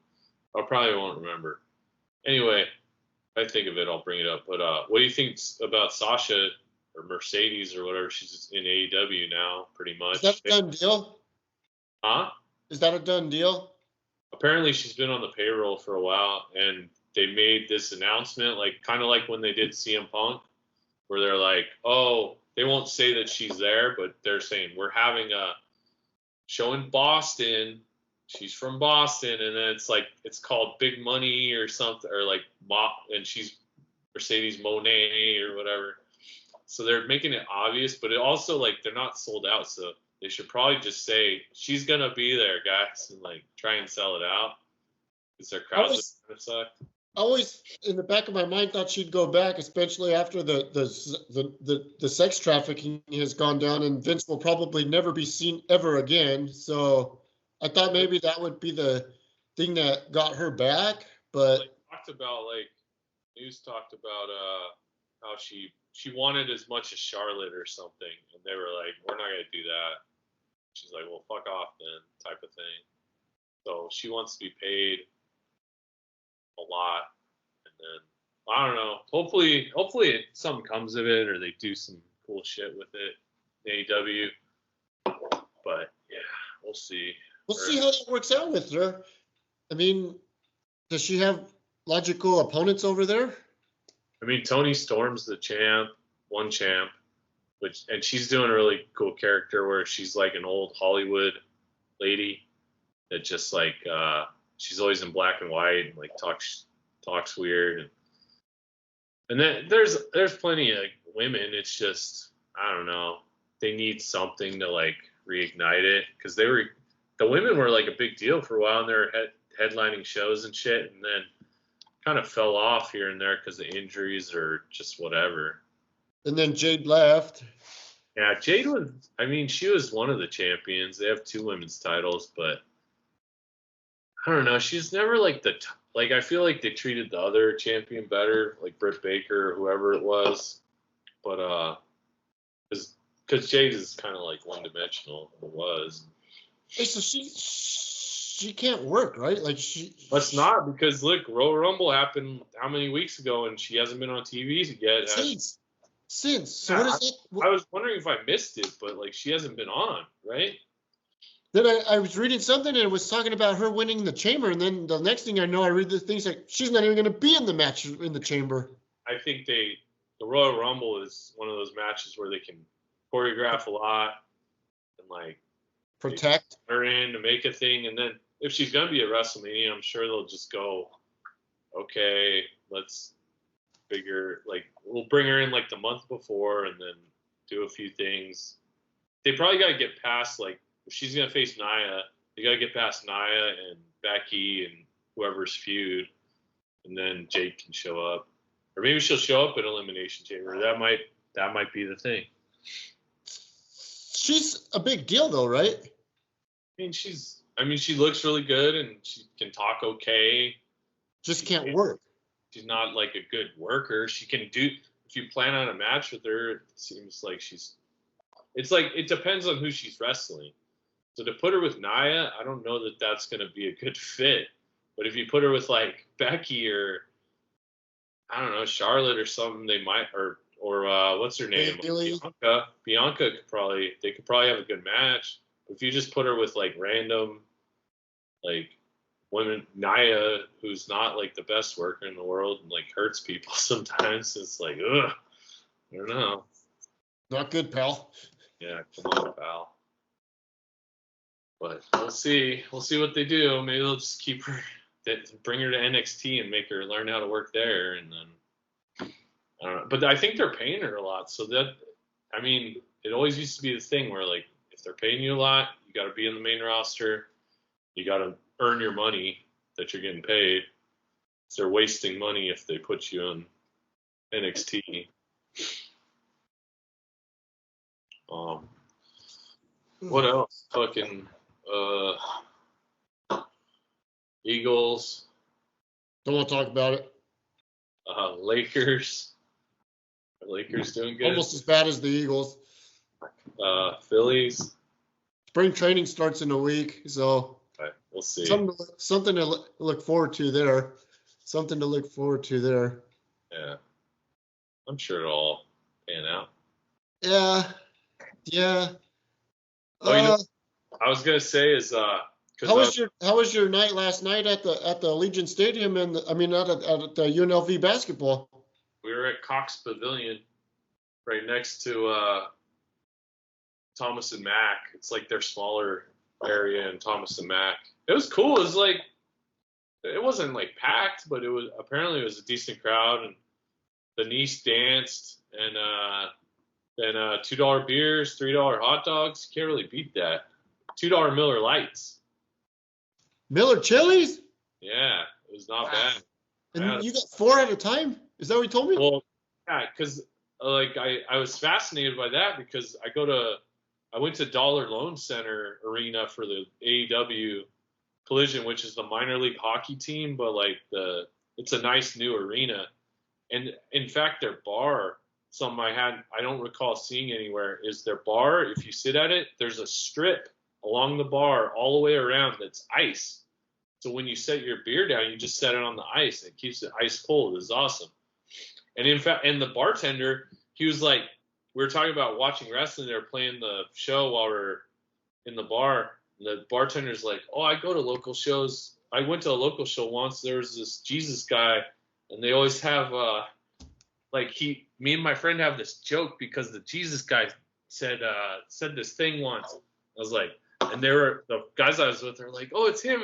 I probably won't remember. Anyway, if I think of it, I'll bring it up. But what do you think about Sasha or Mercedes or whatever? She's in AEW now, pretty much. Is that a done deal? Huh? Is that a done deal? Apparently, she's been on the payroll for a while, and they made this announcement, kind of like when they did CM Punk, where they're like, oh, they won't say that she's there, but they're saying we're having a show in Boston. She's from Boston, and then it's called Big Money or something, or and she's Mercedes Monet or whatever. So they're making it obvious, but it also they're not sold out, so they should probably just say she's gonna be there, guys, and try and sell it out because their crowds are gonna suck. I always, in the back of my mind, thought she'd go back, especially after the sex trafficking has gone down, and Vince will probably never be seen ever again. So I thought maybe that would be the thing that got her back. But News talked about how she wanted as much as Charlotte or something, and they were like, we're not gonna do that. She's like, well, fuck off then, type of thing. So she wants to be paid a lot, and then I don't know. Hopefully something comes of it, or they do some cool shit with it in AEW. But yeah, we'll see. We'll see how that works out with her. I mean, does she have logical opponents over there? I mean, Toni Storm's the one champ, and she's doing a really cool character where she's like an old Hollywood lady that just she's always in black and white and talks weird, and then there's plenty of women. It's just I don't know. They need something to reignite it because the women were a big deal for a while and they were headlining shows and shit, and then kind of fell off here and there because of injuries or just whatever. And then Jade left. Yeah, Jade she was one of the champions. They have 2 women's titles, but I don't know. She's never I feel like they treated the other champion better, like Britt Baker or whoever it was. But because Jade is kind of one-dimensional, or was. Hey, so she can't work, right? Let's not, because look, Royal Rumble happened how many weeks ago, and she hasn't been on TV yet. Since. So yeah, what is that? I was wondering if I missed it, but she hasn't been on, right? Then I was reading something and it was talking about her winning the chamber, and then the next thing I know, I read the things she's not even going to be in the match in the chamber. I think the Royal Rumble is one of those matches where they can choreograph a lot and protect her in to make a thing, and then if she's going to be at WrestleMania, I'm sure they'll just go, okay, let's figure we'll bring her in the month before and then do a few things. They probably got to get past if she's going to face Nia, they got to get past Nia and Becky and whoever's feud, and then Jade can show up, or maybe she'll show up at Elimination Chamber. That might be the thing. She's a big deal though, right? She looks really good and she can talk okay. Just can't work. She's not a good worker. She can do, if you plan on a match with her, it seems like it depends on who she's wrestling. So to put her with Nia, I don't know that that's going to be a good fit. But if you put her with Becky or I don't know, Charlotte or something, they might, or what's her name? Bianca could probably have a good match. But if you just put her with random women, Naya, who's not like the best worker in the world, and like hurts people sometimes. It's like, ugh, I don't know. Not good, pal. Yeah, come on, pal. But we'll see. We'll see what they do. Maybe they'll just keep her, bring her to NXT and make her learn how to work there, and then I don't know. But I think they're paying her a lot, so that, I mean, it always used to be the thing where like if they're paying you a lot, you got to be in the main roster. You got to earn your money that you're getting paid. So they're wasting money if they put you in NXT. What else? Fucking Eagles. Don't want to talk about it. Lakers. Are Lakers doing good? Almost as bad as the Eagles. Phillies. Spring training starts in a week, so Right, we'll see. Something to look forward to there. Something to look forward to there. Yeah, I'm sure it'll all pan out. Yeah. Oh, I was gonna say is how was your night last night at the Allegiant Stadium at the UNLV basketball? We were at Cox Pavilion, right next to Thomas and Mack. It's like their smaller area in Thomas and Mack. It was cool. It was like, it wasn't like packed, but it was a decent crowd, and the niece danced, and then $2 beers, $3 hot dogs. You can't really beat that. $2 Miller Lights. Miller Chili's? Yeah, it was not bad. And you got 4 at a time? Is that what you told me? Well, yeah, because like I was fascinated by that because I went to Dollar Loan Center Arena for the AEW Collision, which is the minor league hockey team, but like it's a nice new arena. And in fact, their bar, something I don't recall seeing anywhere, is their bar. If you sit at it, there's a strip along the bar all the way around that's ice. So when you set your beer down, you just set it on the ice. It keeps it ice cold. It's awesome. And in fact, and the bartender, he was like, we were talking about watching wrestling. They were playing the show while we were in the bar. And the bartender's like, oh, I go to local shows. I went to a local show once. There was this Jesus guy, and they always have me and my friend have this joke because the Jesus guy said this thing once. I was like, and the guys I was with are like, oh, it's him.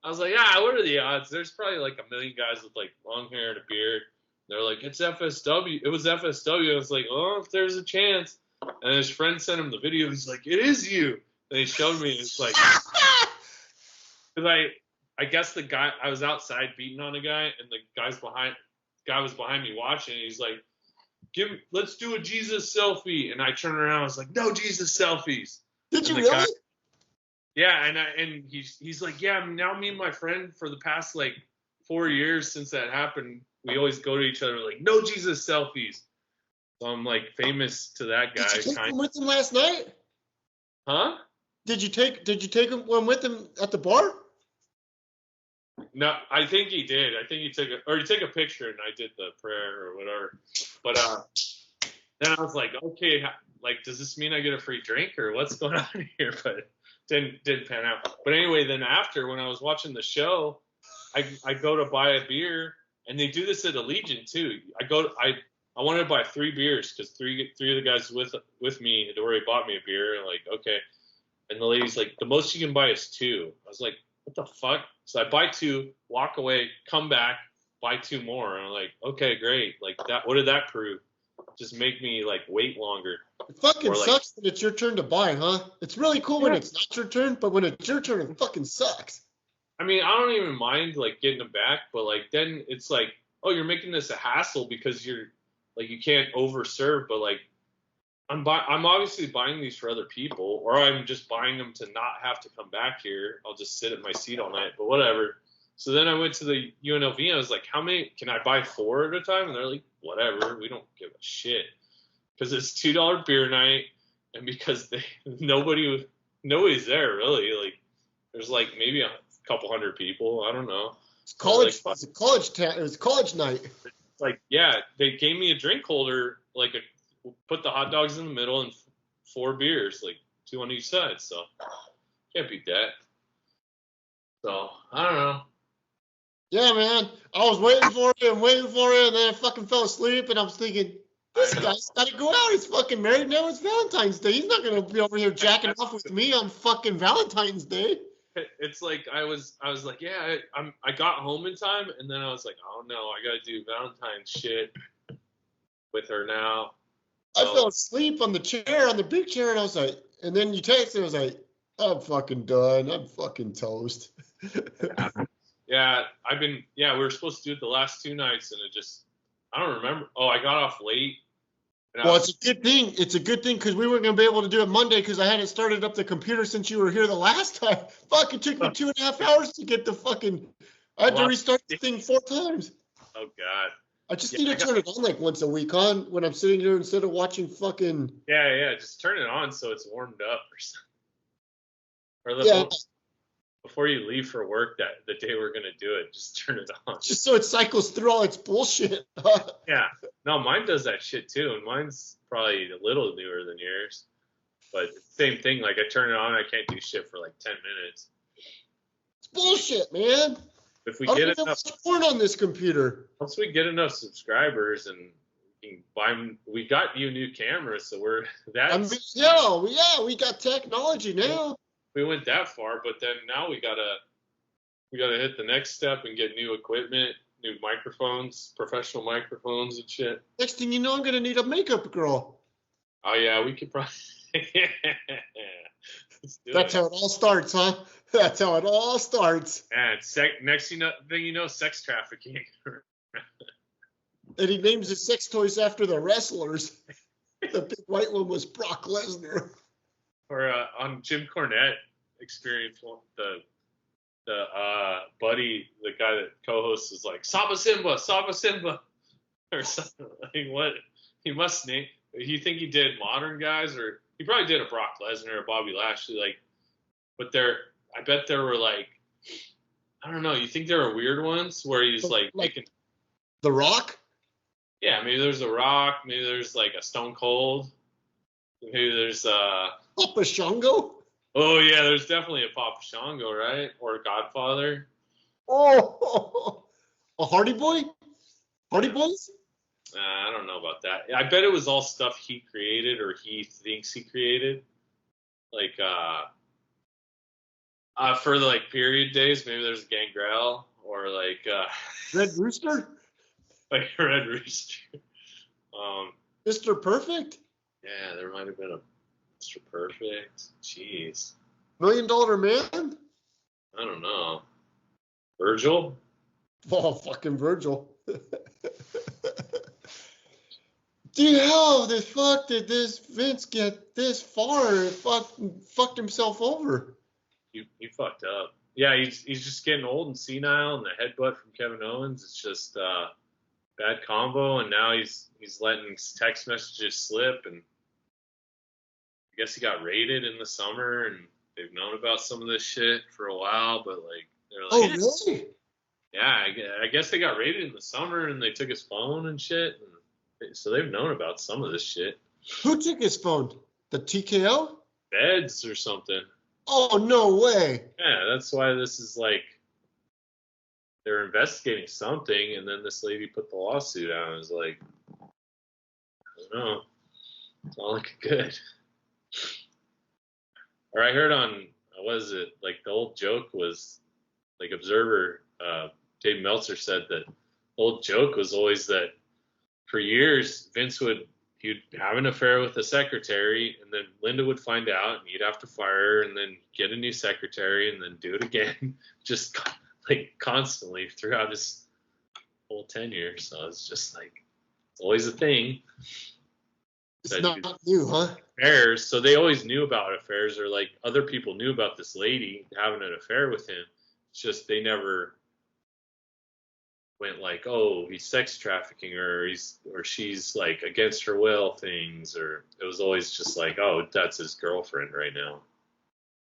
I was like, what are the odds? There's probably like a million guys with like long hair and a beard. They're like, it's FSW. It was FSW. I was like, oh, if there's a chance. And his friend sent him the video. He's like, it is you. And he showed me. It's like, because I guess the guy, I was outside beating on a guy, and the guy was behind me watching. And he's like, let's do a Jesus selfie. And I turned around. I was like, no Jesus selfies. Did you really? Yeah, and he's like, yeah, now me and my friend for the past like 4 years since that happened, we always go to each other like, no Jesus selfies. So I'm like famous to that guy. Did you take one with him last night? Huh? Did you take one with him at the bar? No, I think he did. I think he took a picture, and I did the prayer or whatever. But then I was like, okay, like, does this mean I get a free drink or what's going on here? But didn't pan out. But anyway, then after, when I was watching the show, I go to buy a beer, and they do this at Allegiant too. I wanted to buy 3 beers because three of the guys with me had already bought me a beer. And like, okay. And the lady's like, the most you can buy is 2. I was like, what the fuck? So I buy 2, walk away, come back, buy 2 more. And I'm like, okay, great. Like that, what did that prove? Just make me like wait longer. It fucking sucks when it's your turn to buy, huh? It's really cool when it's not your turn, but when it's your turn, it fucking sucks. I mean, I don't even mind like getting them back, but like then it's like, oh, you're making this a hassle because you're like, you can't overserve, but like I'm obviously buying these for other people, or I'm just buying them to not have to come back here. I'll just sit at my seat all night, but whatever. So then I went to the UNLV and I was like, how many can I buy 4 at a time? And they're like, whatever, we don't give a shit. Because it's $2 beer night, and because nobody's there really. Like there's like maybe a couple hundred people. I don't know. It's college. It's a college town. It was college night. Like, yeah, they gave me a drink holder, like put the hot dogs in the middle and 4 beers, like 2 on each side. So can't beat that. So I don't know. Yeah, man. I was waiting for it and waiting for it, and then I fucking fell asleep, and I was thinking, this guy's got to go out. He's fucking married now. It's Valentine's Day. He's not gonna be over here jacking off with me on fucking Valentine's Day. It's like I was like, yeah, I got home in time, and then I was like, oh no, I gotta do Valentine's shit with her now. I fell asleep on the chair, on the big chair, and I was like, and then you texted, and I was like, I'm fucking done. I'm fucking toast. Yeah, we were supposed to do it the last 2 nights, and I don't remember. Oh, I got off late. Well, it's a good thing. It's a good thing because we weren't going to be able to do it Monday because I hadn't started up the computer since you were here the last time. Fuck, it took me 2.5 hours to get the fucking. I had to restart the thing 4 times. Oh, God. I just need to turn it on like once a week when I'm sitting here instead of watching fucking. Yeah, just turn it on so it's warmed up or something. Before you leave for work the day we're going to do it, just turn it on. Just so it cycles through all its bullshit. Yeah. No, mine does that shit too, and mine's probably a little newer than yours. But same thing, like I turn it on, I can't do shit for like 10 minutes. It's bullshit, man. If we get enough porn on this computer. Once we get enough subscribers and we got you new cameras, so we got technology now. We went that far, but then now we gotta hit the next step and get new equipment, new microphones, professional microphones and shit. Next thing you know, I'm gonna need a makeup girl. Oh yeah, we could probably. That's how it all starts, huh? That's how it all starts. And next thing you know, sex trafficking. And he names his sex toys after the wrestlers. The big white one was Brock Lesnar. Or on Jim Cornette Experience, the buddy, the guy that co-hosts is like Saba Simba, or something. Like what? He must name. You think he did modern guys, or he probably did a Brock Lesnar or Bobby Lashley, like. But I bet there were like, I don't know. You think there are weird ones where he's like making The Rock? Yeah, maybe there's a Rock. Maybe there's like a Stone Cold. Maybe there's Papa Shango? Oh yeah, there's definitely a Papa Shango, right? Or a Godfather. Oh, a Hardy Boy? Hardy Boys? I don't know about that. I bet it was all stuff he created or he thinks he created. Like for like period days, maybe there's Gangrel or like Red Rooster? Like Red Rooster. Mr. Perfect? Yeah, there might have been a Mr. Perfect. Jeez. $1 Million Man? I don't know. Virgil? Oh, fucking Virgil. Dude, how the fuck did this Vince get this far and fucked himself over? He fucked up. Yeah, he's just getting old and senile, and the headbutt from Kevin Owens, it's just bad combo, and now he's letting text messages slip, and I guess he got raided in the summer, and they've known about some of this shit for a while, but like they're like, oh really? Yeah, I guess they got raided in the summer, and they took his phone and shit, and so they've known about some of this shit. Who took his phone? The TKO? Feds or something. Oh no way! Yeah, that's why this is like they're investigating something, and then this lady put the lawsuit out and was like, I don't know, it's not looking good. Or I heard on, what is it, like the old joke was, like Observer, Dave Meltzer said that the old joke was always that for years, he'd have an affair with the secretary, and then Linda would find out, and he'd have to fire her, and then get a new secretary, and then do it again, just like constantly throughout his whole tenure. So it's just like, it's always a thing. It's not new, huh? Affairs, so they always knew about affairs, or like other people knew about this lady having an affair with him. It's just they never went like, oh, he's sex trafficking her, or she's like against her will things, or it was always just like, oh, that's his girlfriend right now.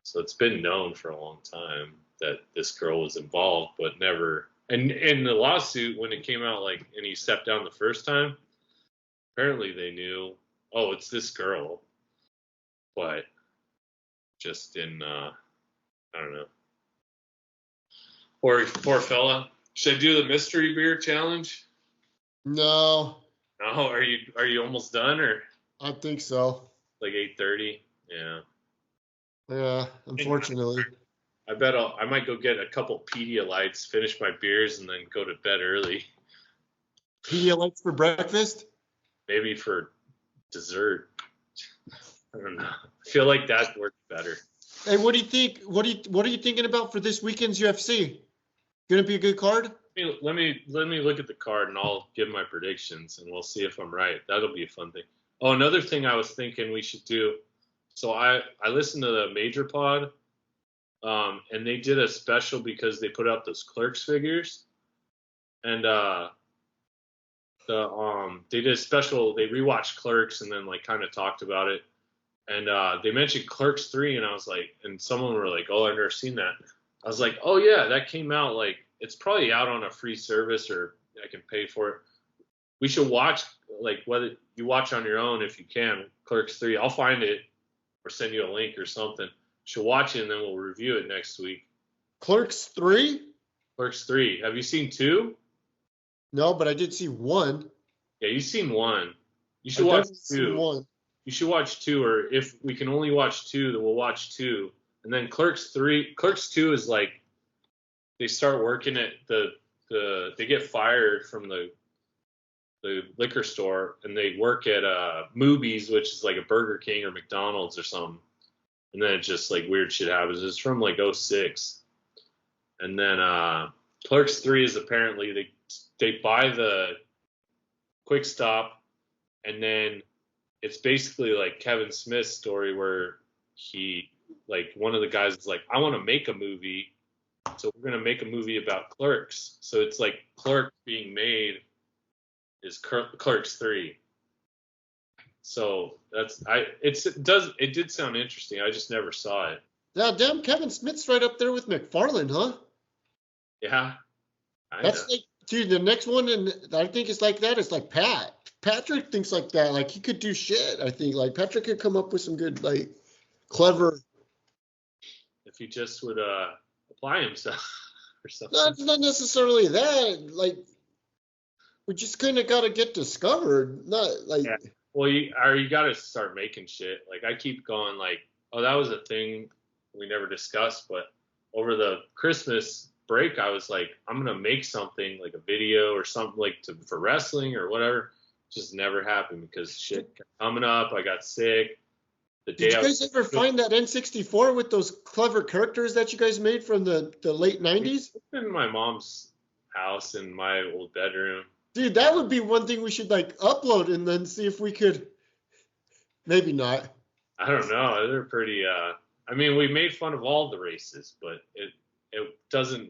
So it's been known for a long time that this girl was involved, but never. And in the lawsuit, when it came out, like, and he stepped down the first time, apparently they knew, oh, it's this girl, but just in, I don't know. Poor fella. Should I do the mystery beer challenge? No, No, are you almost done or I think so. like 8:30? Yeah. Yeah, unfortunately. I bet I might go get a couple Pedialytes, finish my beers, and then go to bed early. Pedialytes for breakfast? Maybe for dessert. I don't know. I feel like that works better. Hey, what do you think? What are you thinking about for this weekend's UFC? Gonna be a good card? Let me look at the card and I'll give my predictions and we'll see if I'm right. That'll be a fun thing. Oh, another thing I was thinking we should do. So I listened to the Major Pod, and they did a special because they put out those Clerks figures, and they did a special. They rewatched Clerks and then like kind of talked about it, and they mentioned Clerks 3, and I was like, and someone were like, oh, I've never seen that. I was like, oh yeah, that came out like it's probably out on a free service or I can pay for it. We should watch, like, whether you watch on your own if you can, Clerks 3. I'll find it or send you a link or something. Should watch it and then we'll review it next week. Clerks 3? Clerks 3. Have you seen 2? No, but I did see 1. Yeah, you've seen 1. You should watch 2. 1. You should watch 2, or if we can only watch 2, then we'll watch 2. And then Clerks 3, Clerks 2 is like they start working at they get fired from the liquor store and they work at Moobies, which is like a Burger King or McDonald's or something. And then it just like weird shit happens. It's from like '06. And then Clerks 3 is apparently they buy the Quick Stop, and then it's basically like Kevin Smith's story where he, like, one of the guys is like, I want to make a movie, so we're gonna make a movie about Clerks. So it's like Clerks being made is Clerks 3. So it did sound interesting. I just never saw it. Yeah, damn, Kevin Smith's right up there with McFarlane, huh? Yeah. That's like, dude, the next one, and I think it's like that. It's like Patrick thinks like that. Like he could do shit. I think like Patrick could come up with some good, like, clever. If he just would apply himself or something. Not necessarily that. Like, we just kind of got to get discovered. Not like. Yeah. Well, you got to start making shit. Like I keep going like, oh, that was a thing we never discussed, but over the Christmas break, I was like, I'm gonna make something like a video or something like for wrestling or whatever. Just never happened because shit kept coming up. I got sick. Did you guys ever find that N64 with those clever characters that you guys made from the late 90s? It's in my mom's house in my old bedroom. Dude, that would be one thing we should like upload and then see if we could. Maybe not. I don't know. They're pretty. I mean, we made fun of all the races, but it doesn't.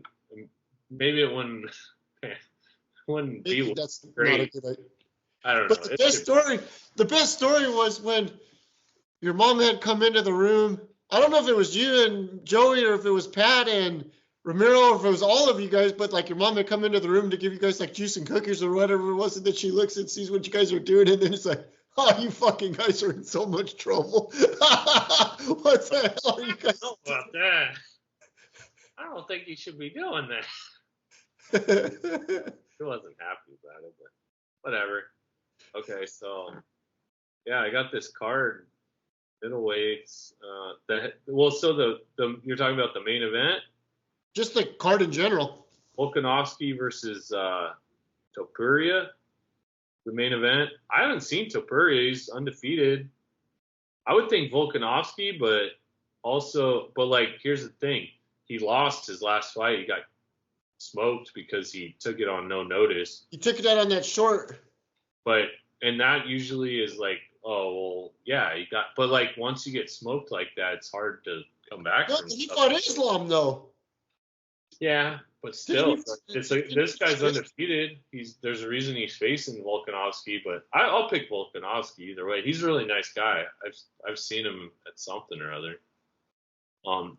Maybe it wouldn't. Wouldn't be that's great. Not a good idea. I don't know. But the best story was when your mom had come into the room. I don't know if it was you and Joey or if it was Pat and Ramiro or if it was all of you guys, but like your mom had come into the room to give you guys like juice and cookies or whatever it was, and then she looks and sees what you guys are doing, and then it's like, oh, you fucking guys are in so much trouble. What the hell are you guys doing? About that? I don't think you should be doing that. She wasn't happy about it, but whatever. Okay, so yeah, I got this card, middleweights. So the you're talking about the main event? Just the card in general. Volkanovski versus Topuria, the main event. I haven't seen Topuria. He's undefeated. I would think Volkanovski, but like, here's the thing. He lost his last fight. He got smoked because he took it on no notice. He took it out on that short. And that usually is like, oh, well, yeah, but like once you get smoked like that, it's hard to come back. He fought Islam though. Yeah, but still, this guy's undefeated. There's a reason he's facing Volkanovski, but I'll pick Volkanovski either way. He's a really nice guy. I've seen him at something or other.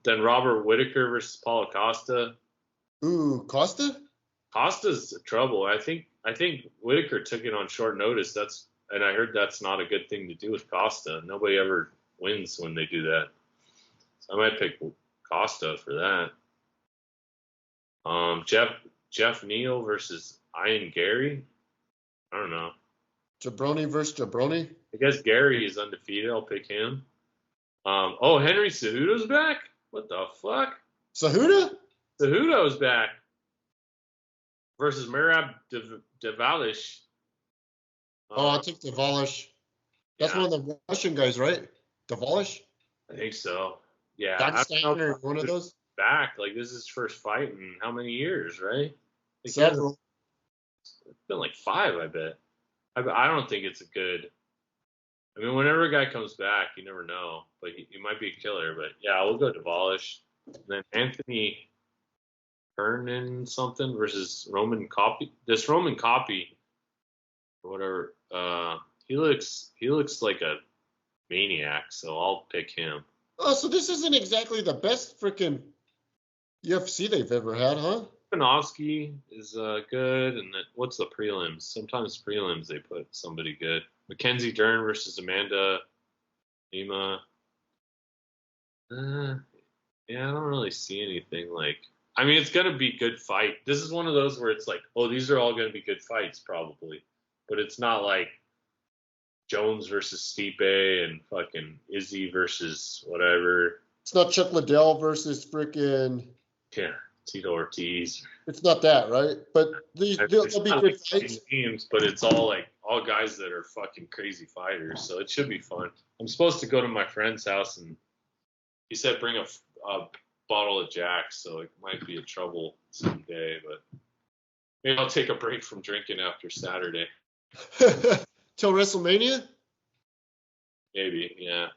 Then Robert Whittaker versus Paulo Costa. Ooh, Costa? Costa's trouble. I think Whittaker took it on short notice. And I heard that's not a good thing to do with Costa. Nobody ever wins when they do that. So I might pick Costa for that. Jeff Neal versus Ian Gary. I don't know. Jabroni versus Jabroni. I guess Gary is undefeated. I'll pick him. Henry Cejudo's back. What the fuck? Cejudo? Cejudo's back versus Merab Devalish. I'll take Devalish. That's Yeah, one of the Russian guys, right? Devalish? I think so. Yeah, Steiner, one of those? Back. Like, this is his first fight in how many years, right? Several. It's been like 5, I bet. I don't think it's a good. I mean, whenever a guy comes back, you never know. But he might be a killer. But yeah, we'll go Devalish. And then Anthony Hernan something versus Roman Copy. This Roman Copy, or whatever. He looks like a maniac. So I'll pick him. Oh, so this isn't exactly the best freaking UFC they've ever had, huh? Kanovsky is good, and then what's the prelims? Sometimes prelims they put somebody good. Mackenzie Dern versus Amanda Lima. Yeah, I don't really see anything like. I mean, it's gonna be good fight. This is one of those where it's like, oh, these are all gonna be good fights probably, but it's not like Jones versus Stipe and fucking Izzy versus whatever. It's not Chuck Liddell versus freaking. Yeah. Tito Ortiz. It's not that, right? But they'll be good fights. Teams, but it's all guys that are fucking crazy fighters, so it should be fun. I'm supposed to go to my friend's house, and he said bring a bottle of Jack, so it might be a trouble someday, but maybe I'll take a break from drinking after Saturday. Till WrestleMania? Maybe, yeah.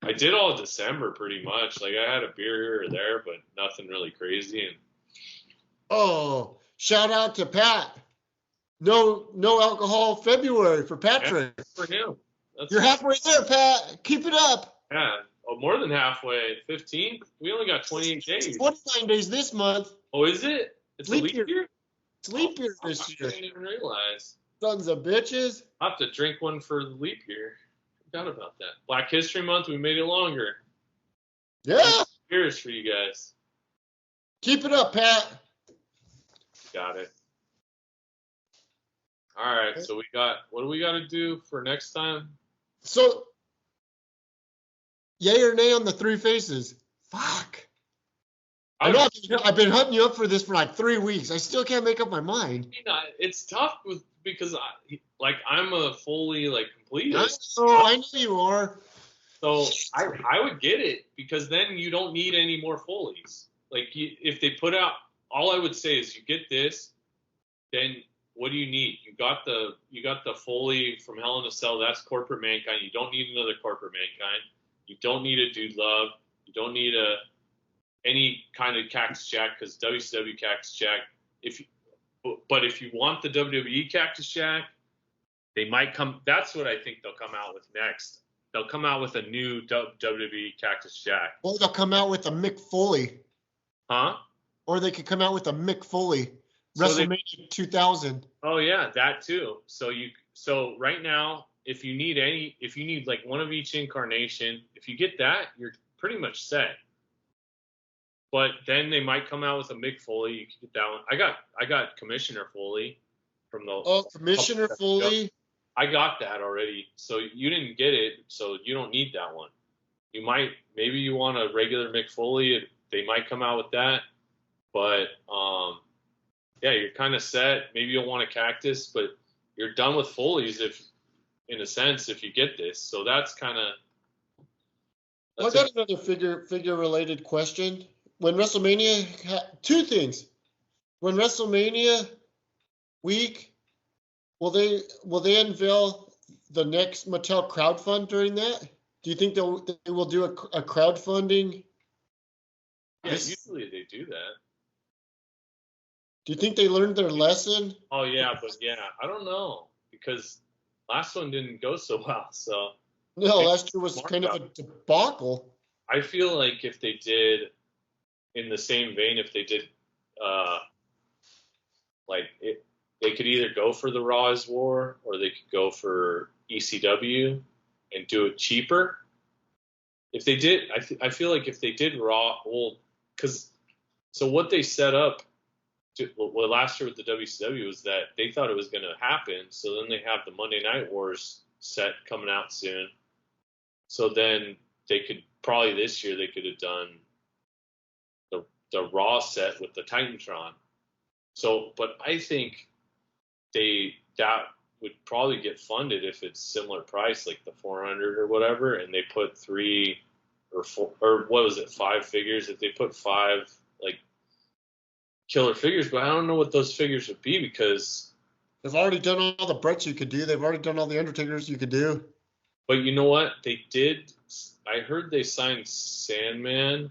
I did all December pretty much. Like, I had a beer here or there, but nothing really crazy. And oh, shout out to Pat. No alcohol February for Patrick. Yeah, for him. You're halfway there, Pat. Keep it up. Yeah. Oh, more than halfway. 15? We only got 28 days. 29 days this month. Oh, is it? It's leap a leap year? It's leap year this year. I didn't even realize. Sons of bitches. I'll have to drink one for the leap year. Forgot about that. Black History Month, we made it longer. Yeah. Cheers for you guys. Keep it up, Pat. Got it. All right, so what do we got to do for next time? So, yay or nay on the 3 faces? Fuck. I know I've been hunting you up for this for like 3 weeks. I still can't make up my mind. It's tough because I'm a fully completist. I know you are. So I would get it because then you don't need any more Foleys. If they put out, all I would say is you get this, then what do you need? You got the Foley from Hell in a Cell. That's corporate Mankind. You don't need another corporate Mankind. You don't need a Dude Love. You don't need any kind of Cactus Jack because WCW Cactus Jack. But if you want the WWE Cactus Jack, they might come. That's what I think they'll come out with next. They'll come out with a new WWE Cactus Jack. Or they'll come out with a Mick Foley. Huh? Or they could come out with a Mick Foley. WrestleMania 2000. Oh yeah, that too. So right now, if you need like one of each incarnation, if you get that, you're pretty much set. But then they might come out with a Mick Foley. You can get that one. I got Commissioner Foley from the. Commissioner Foley. I got that already. So you didn't get it, so you don't need that one. Maybe you want a regular Mick Foley. They might come out with that, but yeah, you're kind of set. Maybe you'll want a Cactus, but you're done with Foleys in a sense, if you get this. So that's kind of. I got another figure related question. When WrestleMania, 2 things. When WrestleMania week, will they unveil the next Mattel crowdfund during that? Do you think they will do a crowdfunding? Yeah, usually they do that. Do you think they learned their lesson? Oh yeah, but yeah, I don't know because last one didn't go so well. So no, last year was kind of a debacle. I feel like if they did, in the same vein, if they did, they could either go for the Raw is War or they could go for ECW and do it cheaper. If they did, I feel like if they did Raw, so what they set up Well, last year with the WCW was that they thought it was going to happen. So then they have the Monday Night Wars set coming out soon. So then they could probably this year they could have done the Raw set with the Titantron. So, but I think that would probably get funded if it's similar price, like the 400 or whatever, and they put 3 or 4 or what was it, 5 figures. If they put 5 like killer figures, but I don't know what those figures would be because they've already done all the Bretts you could do. They've already done all the Undertakers you could do. But you know what? They did. I heard they signed Sandman,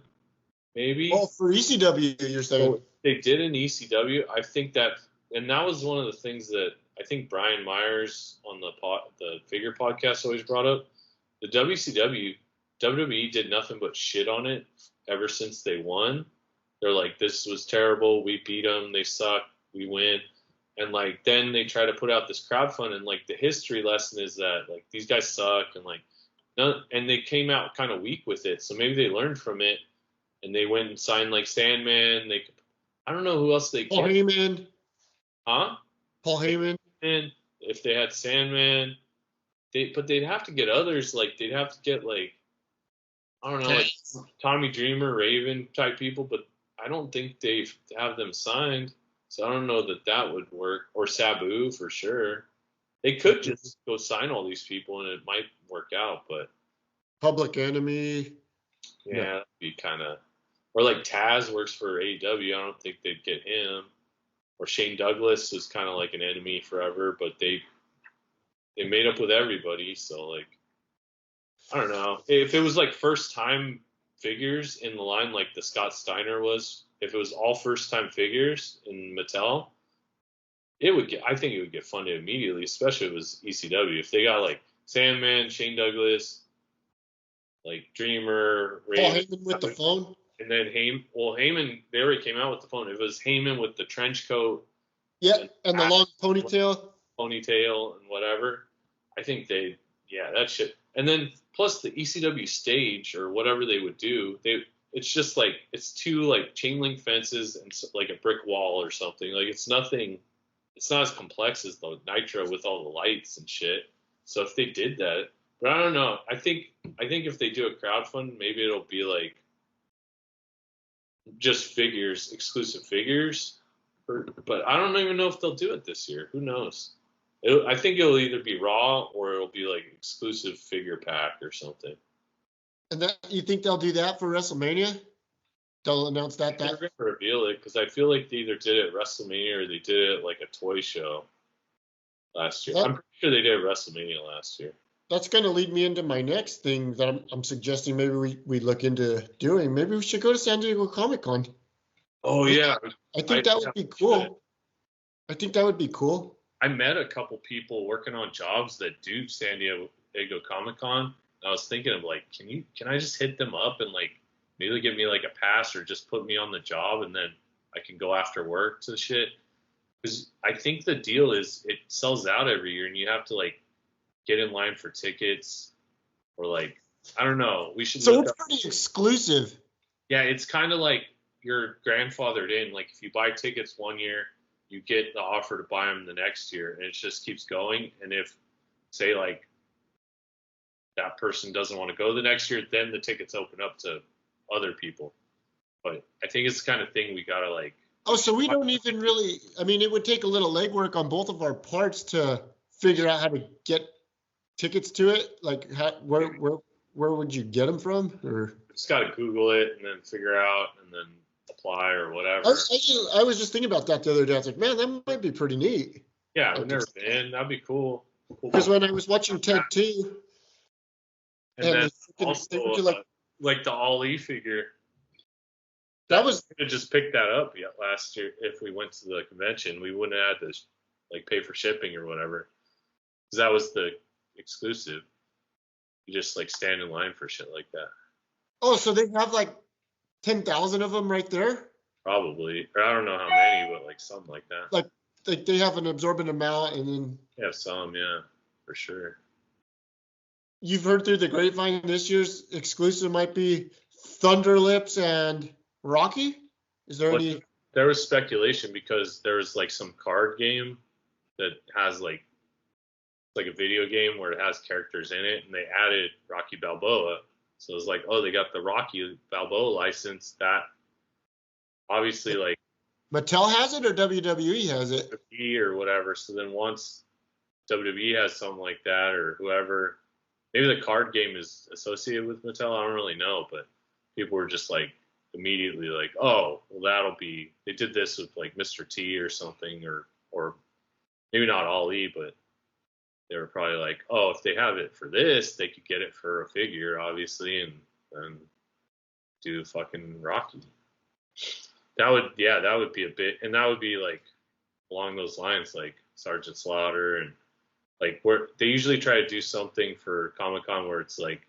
maybe. Oh, for ECW, you're saying? So they did in ECW. I think that, and that was one of the things that I think Brian Myers on the Figure podcast always brought up. The WWE did nothing but shit on it ever since they won. They're like, this was terrible. We beat them. They suck. We win. And like then they try to put out this crowdfund, and like the history lesson is that like these guys suck, and like and they came out kind of weak with it. So maybe they learned from it, and they went and signed like Sandman. I don't know who else they. Paul Heyman. Huh? Paul Heyman. And if they had Sandman, but they'd have to get others. Like they'd have to get like I don't know, like Tommy Dreamer, Raven type people, but I don't think they have them signed. So I don't know that would work. Or Sabu for sure. They could just go sign all these people and it might work out, but Public Enemy. Yeah, that'd be kind of. Or like Taz works for AEW. I don't think they'd get him. Or Shane Douglas is kind of like an enemy forever, but they made up with everybody. So like, I don't know. If it was like first time figures in the line, like the Scott Steiner was. If it was all first-time figures in Mattel, I think it would get funded immediately, especially if it was ECW. If they got like Sandman, Shane Douglas, like Dreamer, Paul Heyman with the phone, and then Heyman, they already came out with the phone. It was Heyman with the trench coat, and the long ponytail, and whatever. I think that shit. And then plus the ECW stage or whatever they would do, it's just like it's 2 like chain link fences and like a brick wall or something. Like it's nothing. It's not as complex as the Nitro with all the lights and shit. So if they did that, but I don't know. I think if they do a crowdfund, maybe it'll be like just figures, exclusive figures. But I don't even know if they'll do it this year. Who knows? I think it'll either be Raw or it'll be like exclusive figure pack or something. And you think they'll do that for WrestleMania? They'll announce that. They're going to reveal it because I feel like they either did it at WrestleMania or they did it at like a toy show last year. I'm pretty sure they did it at WrestleMania last year. That's going to lead me into my next thing that I'm suggesting maybe we look into doing. Maybe we should go to San Diego Comic-Con. Oh, yeah. I think that would be cool. I think that would be cool. I met a couple people working on jobs that do San Diego Comic-Con. I was thinking of like, can I just hit them up and like maybe give me like a pass or just put me on the job and then I can go after work to shit. Because I think the deal is it sells out every year and you have to like get in line for tickets or like, I don't know. We should. So it's pretty exclusive. Yeah, it's kind of like you're grandfathered in. Like if you buy tickets one year, you get the offer to buy them the next year and it just keeps going. And if say like, that person doesn't want to go the next year, then the tickets open up to other people. But I think it's the kind of thing we gotta like. Oh, so we don't even really. I mean, it would take a little legwork on both of our parts to figure out how to get tickets to it. Like, where would you get them from? Or just gotta Google it and then figure out and then apply or whatever. I was just thinking about that the other day. I was like, man, that might be pretty neat. Yeah, I've never been. That'd be cool. Because when I was watching Ted 2. And then also like the Ali figure. That was could have just picked that up last year if we went to the convention. We wouldn't have had to like pay for shipping or whatever. Because that was the exclusive. You just like stand in line for shit like that. Oh, so they have like 10,000 of them right there? Probably. Or I don't know how many, but like something like that. Like they have an absorbent amount and then. They have some, yeah, for sure. You've heard through the grapevine this year's exclusive might be Thunderlips and Rocky? Is there any? there was speculation because there was like some card game that has like a video game where it has characters in it, and they added Rocky Balboa. So it was like, oh, they got the Rocky Balboa license. That obviously like Mattel has it or WWE has it? WWE or whatever. So then once WWE has something like that or whoever, maybe the card game is associated with Mattel. I don't really know, but people were just like immediately like, oh, well, that'll be. They did this with like Mr. T or something, or maybe not Ali, but they were probably like, oh, if they have it for this, they could get it for a figure, obviously, and do fucking Rocky. That would be a bit, and that would be like along those lines, like Sergeant Slaughter, and like where they usually try to do something for Comic-Con where it's like,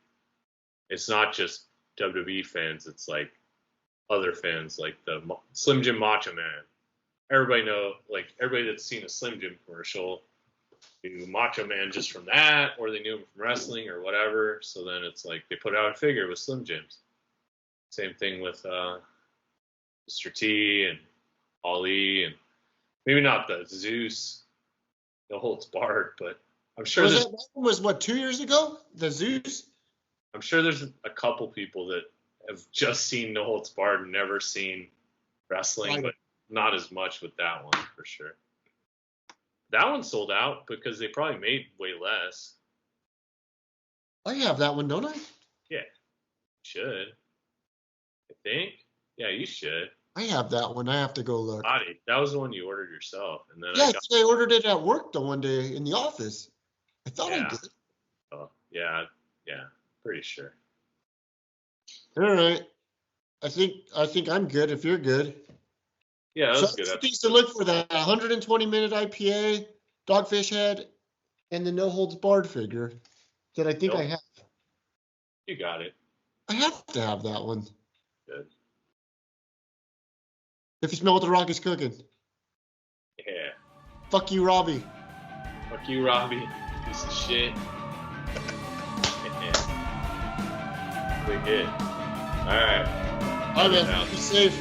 it's not just WWE fans, it's like other fans, like the Slim Jim Macho Man. Everybody that's seen a Slim Jim commercial knew Macho Man just from that, or they knew him from wrestling or whatever. So then it's like they put out a figure with Slim Jims. Same thing with Mr. T and Ali, and maybe not the Zeus, No Holds Barred, but I'm sure that was what, 2 years ago? The Zeus? I'm sure there's a couple people that have just seen No Holds Barred and never seen wrestling, but not as much with that one for sure. That one sold out because they probably made way less. I have that one, don't I? Yeah, should. I think. Yeah, you should. I have that one. I have to go look. That was the one you ordered yourself, and then I ordered it at work the one day in the office. I thought I did. Oh, yeah, pretty sure. All right. I think I'm good if you're good. Yeah, that's good. Things to look for: that 120-minute IPA, Dogfish Head, and the No Holds Barred figure that I think I have. You got it. I have to have that one. Good. If you smell what the Rock is cooking. Yeah. Fuck you, Robbie. Fuck you, Robbie. Piece of shit. We hit. All right. All right, man. Be safe.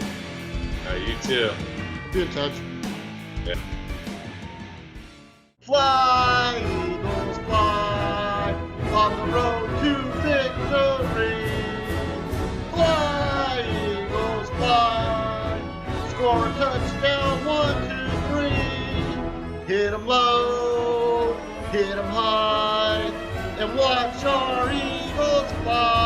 All right, you too. Be in touch. Yeah. Fly, Eagles, fly, on the road to victory. Fly, Eagles, fly, score a touchdown, 1, 2, 3. Hit 'em low, hit 'em high, and watch our Eagles fly.